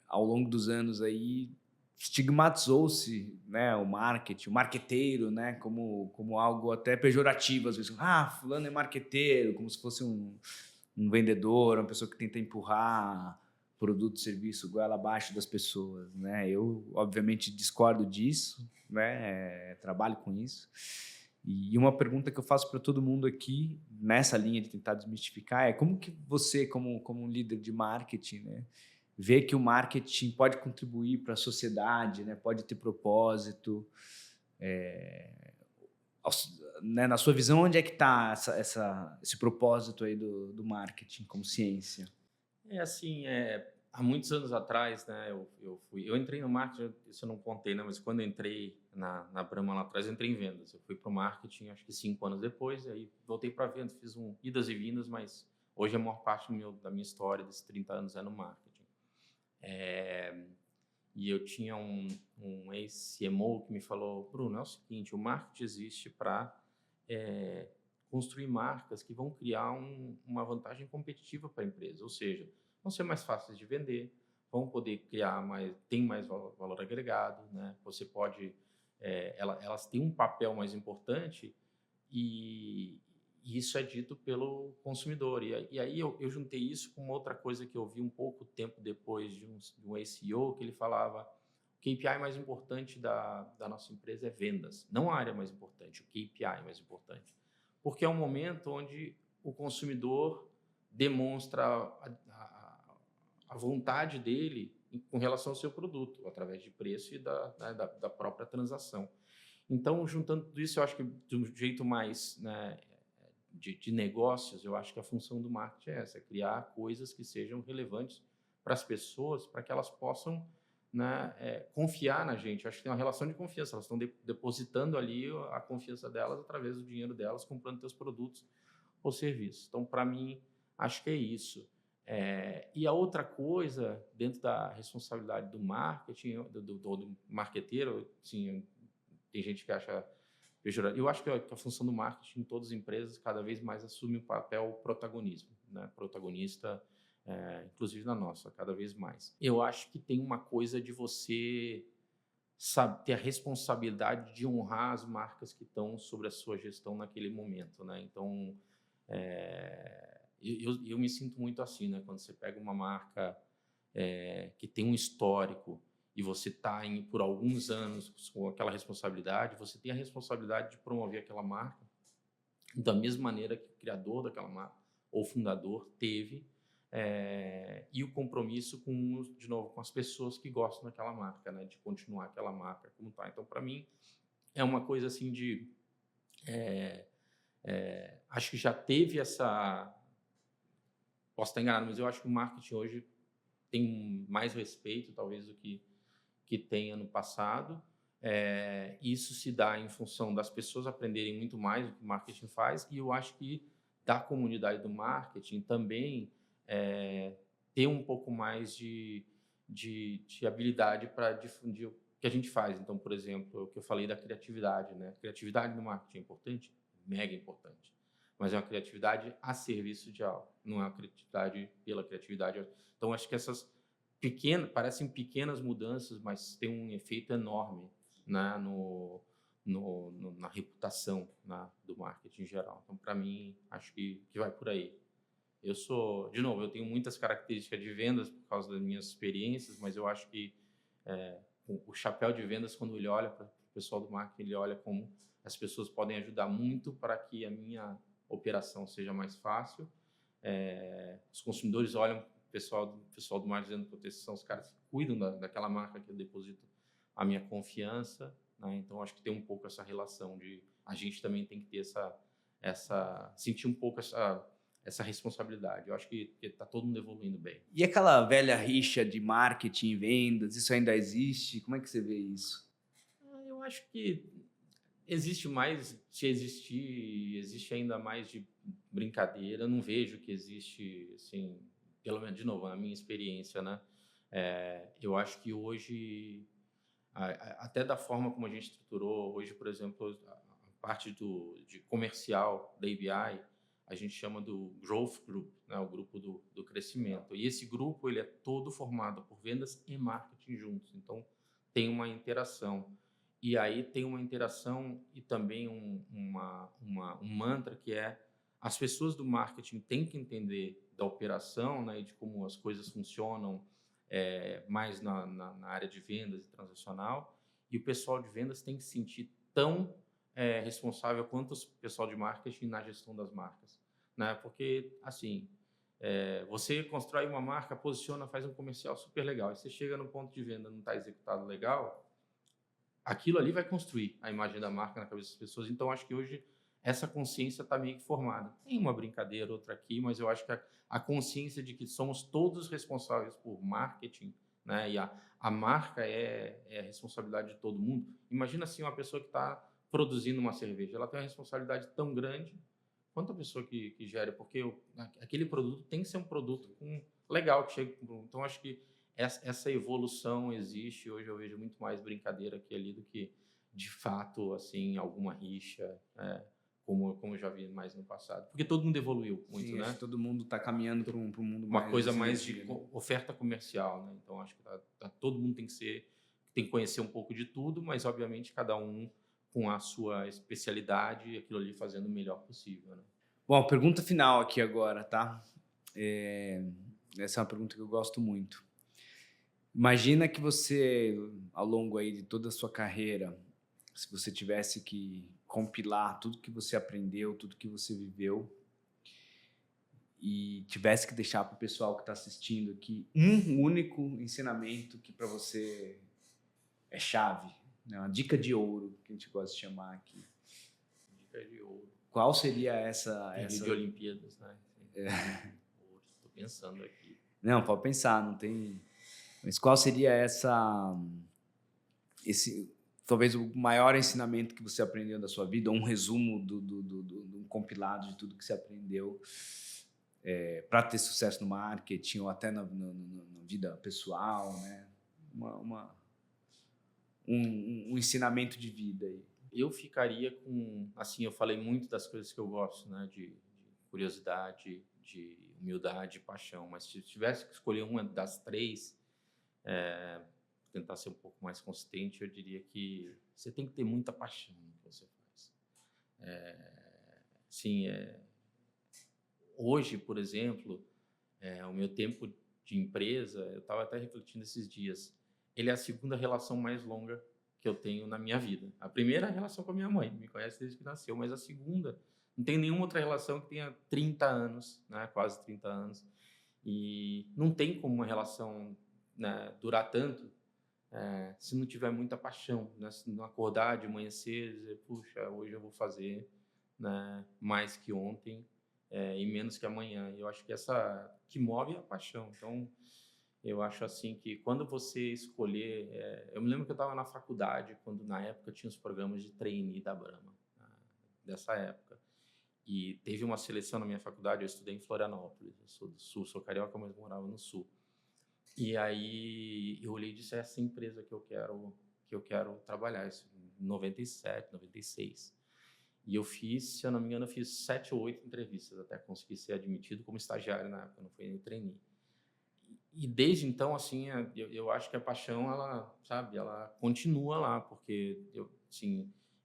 Ao longo dos anos aí, estigmatizou-se, né, o marketing, o marqueteiro, né, como algo até pejorativo, às vezes. Fulano é marqueteiro, como se fosse um vendedor, uma pessoa que tenta empurrar produto, serviço, goela abaixo das pessoas, né? Eu, obviamente, discordo disso, né? Trabalho com isso. E uma pergunta que eu faço para todo mundo aqui, nessa linha de tentar desmistificar, é como que você, como um líder de marketing, né, vê que o marketing pode contribuir para a sociedade, né? Pode ter propósito. Né? Na sua visão, onde é que está esse propósito aí do marketing como ciência? há muitos anos atrás, né, eu entrei no marketing, isso eu não contei, né, mas quando eu entrei na Brahma lá atrás, eu entrei em vendas. Eu fui para o marketing, acho que 5 anos depois, aí voltei para vendas, fiz idas e vindas, mas hoje a maior parte da minha história, desses 30 anos, é no marketing. E eu tinha um ex-CMO que me falou, Bruno, é o seguinte, o marketing existe para construir marcas que vão criar uma vantagem competitiva para a empresa, ou seja, vão ser mais fáceis de vender, vão poder criar tem mais valor agregado, né? Você pode, elas têm um papel mais importante e isso é dito pelo consumidor. E aí eu juntei isso com outra coisa que eu vi um pouco tempo depois de um ex-CEO que ele falava: o KPI mais importante da nossa empresa é vendas, não a área mais importante, o KPI mais importante. Porque é um momento onde o consumidor demonstra a vontade dele com relação ao seu produto, através de preço e da própria transação. Então, juntando tudo isso, eu acho que de um jeito mais, né, de negócios, eu acho que a função do marketing é essa, é criar coisas que sejam relevantes para as pessoas, para que elas possam, né, confiar na gente. Eu acho que tem uma relação de confiança, elas estão depositando ali a confiança delas através do dinheiro delas, comprando seus produtos ou serviços. Então, para mim, acho que é isso. E a outra coisa, dentro da responsabilidade do marketing, do marqueteiro, assim, tem gente que acha pejorativo. Eu acho que a função do marketing em todas as empresas cada vez mais assume um papel protagonismo, né? Protagonista, inclusive na nossa, cada vez mais. Eu acho que tem uma coisa de você ter a responsabilidade de honrar as marcas que estão sobre a sua gestão naquele momento, né? Então, eu me sinto muito assim, né? Quando você pega uma marca que tem um histórico e você está por alguns anos com aquela responsabilidade, você tem a responsabilidade de promover aquela marca da mesma maneira que o criador daquela marca ou fundador teve, e o compromisso de novo, com as pessoas que gostam daquela marca, né, de continuar aquela marca como está. Então, para mim, é uma coisa assim de... acho que já teve essa... Posso estar enganado, mas eu acho que o marketing hoje tem mais respeito, talvez, do que tenha no passado. Isso se dá em função das pessoas aprenderem muito mais o que o marketing faz, e eu acho que da comunidade do marketing também ter um pouco mais de habilidade para difundir o que a gente faz. Então, por exemplo, o que eu falei da criatividade, né? Criatividade no marketing é importante? Mega importante. Mas é uma criatividade a serviço de algo, não é uma criatividade pela criatividade. Então, acho que essas parecem pequenas mudanças, mas tem um efeito enorme, né, na reputação, né, do marketing em geral. Então, para mim, acho que vai por aí. De novo, eu tenho muitas características de vendas por causa das minhas experiências, mas eu acho que o chapéu de vendas, quando ele olha para o pessoal do marketing, ele olha como as pessoas podem ajudar muito para que a minha operação seja mais fácil. Os consumidores olham o pessoal do marketing dizendo que são os caras que cuidam daquela marca que eu deposito a minha confiança, né? Então, acho que tem um pouco essa relação de a gente também tem que ter sentir um pouco essa responsabilidade. Eu acho que está todo mundo evoluindo bem. E aquela velha rixa de marketing e vendas, isso ainda existe? Como é que você vê isso? Eu acho que existe mais, se existir, existe ainda mais de brincadeira. Eu não vejo que existe, assim, pelo menos, de novo, na minha experiência, né? Eu acho que hoje, até da forma como a gente estruturou, hoje, por exemplo, a parte de comercial da ABI, a gente chama do Growth Group, né? O grupo do crescimento. E esse grupo, ele é todo formado por vendas e marketing juntos. Então, tem uma interação. E aí tem uma interação e também um mantra que é: as pessoas do marketing têm que entender da operação, né, e de como as coisas funcionam mais na área de vendas e transacional, e o pessoal de vendas tem que se sentir tão responsável quanto o pessoal de marketing na gestão das marcas, né? Porque, assim, você constrói uma marca, posiciona, faz um comercial super legal, e você chega no ponto de venda, não está executado legal, aquilo ali vai construir a imagem da marca na cabeça das pessoas. Então, acho que hoje essa consciência está meio que formada. Tem uma brincadeira, outra aqui, mas eu acho que a consciência de que somos todos responsáveis por marketing, né? E a marca é a responsabilidade de todo mundo. Imagina assim uma pessoa que está produzindo uma cerveja, ela tem uma responsabilidade tão grande quanto a pessoa que gera, porque aquele produto tem que ser um produto legal que chegue. Então acho que essa evolução existe. Hoje eu vejo muito mais brincadeira aqui ali do que de fato assim alguma rixa. Como eu já vi mais no passado. Porque todo mundo evoluiu muito, Sim, né? acho que todo mundo está caminhando para um mundo Uma mais coisa mais de né? oferta comercial, né? Então acho que todo mundo tem que conhecer um pouco de tudo, mas obviamente cada um com a sua especialidade e aquilo ali fazendo o melhor possível, né? Bom, pergunta final aqui agora, tá? Essa é uma pergunta que eu gosto muito. Imagina que você, ao longo aí de toda a sua carreira, se você tivesse que compilar tudo que você aprendeu, tudo que você viveu, e tivesse que deixar para o pessoal que está assistindo aqui um único ensinamento que para você é chave, né? Uma dica de ouro, que a gente gosta de chamar aqui. Dica de ouro. Qual seria essa... De Olimpíadas, né? Estou pensando aqui. Não, pode pensar, não tem... Mas qual seria talvez o maior ensinamento que você aprendeu da sua vida, ou um resumo um compilado de tudo que você aprendeu para ter sucesso no marketing ou até na vida pessoal, né? Um ensinamento de vida aí. Eu ficaria com, assim, eu falei muito das coisas que eu gosto, né? De curiosidade, de humildade, paixão. Mas se tivesse que escolher uma das três, tentar ser um pouco mais consistente, eu diria que você tem que ter muita paixão no que você faz. Sim, hoje, por exemplo, o meu tempo de empresa, eu estava até refletindo esses dias, ele é a segunda relação mais longa que eu tenho na minha vida. A primeira é a relação com a minha mãe, me conhece desde que nasceu, mas a segunda, não tem nenhuma outra relação que tenha 30 anos, né, quase 30 anos. E não tem como uma relação, né, durar tanto se não tiver muita paixão, né? Se não acordar de manhã cedo e dizer, puxa, hoje eu vou fazer, né, mais que ontem e menos que amanhã. Eu acho que essa que move é a paixão. Então, eu acho assim que quando você escolher... eu me lembro que eu estava na faculdade, quando na época tinha os programas de trainee da Brahma, né, dessa época. E teve uma seleção na minha faculdade, eu estudei em Florianópolis, eu sou do Sul, sou carioca, mas morava no Sul. E aí eu olhei e disse, essa empresa que eu quero trabalhar, isso em 97, 96. E eu fiz, se eu não me engano, eu fiz 7 ou 8 entrevistas até conseguir ser admitido como estagiário na época, não foi nem trainee. E desde então, assim, eu acho que a paixão, ela, sabe, ela continua lá, porque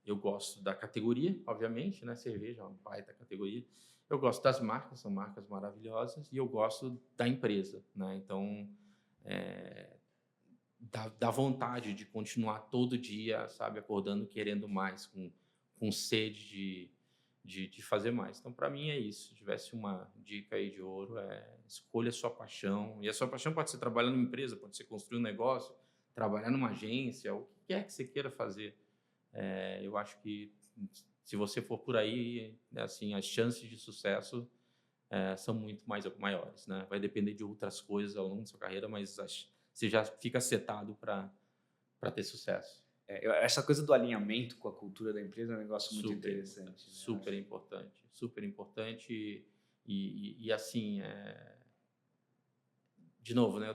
eu gosto da categoria, obviamente, né? Cerveja é uma baita categoria. Eu gosto das marcas, são marcas maravilhosas, e eu gosto da empresa, né? Então, dá vontade de continuar todo dia, sabe, acordando querendo mais, com sede de fazer mais. Então, para mim é isso. Se tivesse uma dica aí de ouro, escolha a sua paixão. E a sua paixão pode ser trabalhar numa empresa, pode ser construir um negócio, trabalhar numa agência, o que quer que você queira fazer. Eu acho que se você for por aí, assim, as chances de sucesso são muito maiores, né? Vai depender de outras coisas ao longo da sua carreira, mas você já fica setado para ter sucesso. Essa coisa do alinhamento com a cultura da empresa é um negócio muito interessante. Super importante, super importante. E assim, de novo, né?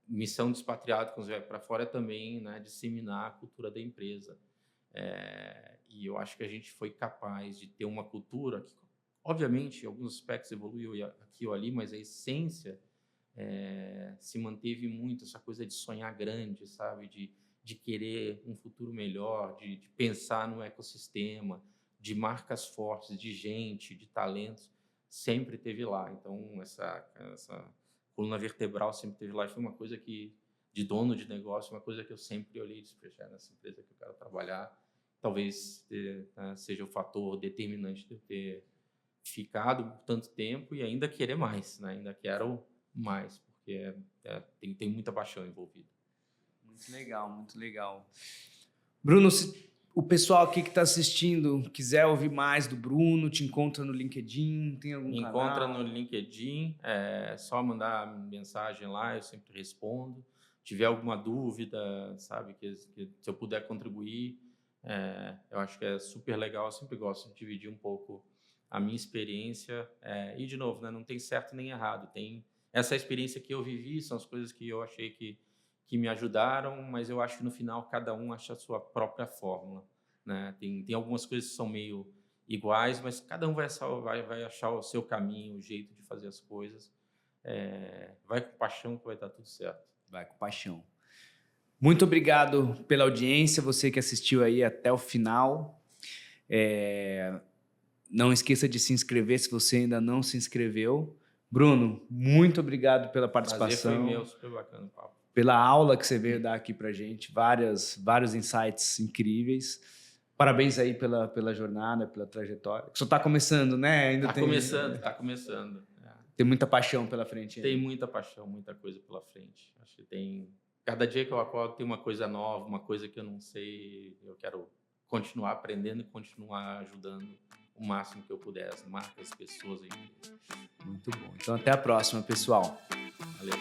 Missão do expatriado quando você vai para fora é também, né, disseminar a cultura da empresa. E eu acho que a gente foi capaz de ter uma cultura que, obviamente, em alguns aspectos evoluiu aqui ou ali, mas a essência se manteve muito, essa coisa de sonhar grande, sabe? De querer um futuro melhor, de pensar no ecossistema, de marcas fortes, de gente, de talentos, sempre teve lá. Então, essa coluna vertebral sempre teve lá. E foi uma coisa que, de dono de negócio, uma coisa que eu sempre olhei e disse, nessa empresa que eu quero trabalhar, talvez seja o fator determinante de eu ter ficado por tanto tempo e ainda querer mais, né? Ainda quero mais, porque tem muita paixão envolvida. Muito legal, muito legal. Bruno, o pessoal aqui que está assistindo quiser ouvir mais do Bruno, te encontra no LinkedIn, tem algum Me canal? encontra no LinkedIn, é só mandar mensagem lá, eu sempre respondo. Tiver alguma dúvida, sabe, que se eu puder contribuir, eu acho que é super legal. Eu sempre gosto de dividir um pouco a minha experiência. E, de novo, né, não tem certo nem errado. Tem essa experiência que eu vivi, são as coisas que eu achei que me ajudaram, mas eu acho que no final cada um acha a sua própria fórmula, né? Tem algumas coisas que são meio iguais, mas cada um vai achar o seu caminho, o jeito de fazer as coisas. Vai com paixão que vai dar tudo certo. Vai com paixão. Muito obrigado pela audiência, você que assistiu aí até o final. Não esqueça de se inscrever se você ainda não se inscreveu. Bruno, muito obrigado pela participação. Prazer foi meu, super bacana o papo. Pela aula que você veio dar aqui pra gente, vários insights incríveis. Parabéns aí pela jornada, pela trajetória. Só está começando, né? Ainda Tá começando. Tem muita paixão pela frente. Tem muita paixão, muita coisa pela frente. Acho que cada dia que eu acordo tem uma coisa nova, uma coisa que eu não sei. Eu quero continuar aprendendo e continuar ajudando o máximo que eu puder, as marcas, as pessoas aí. Muito bom. Então até a próxima, pessoal. Valeu.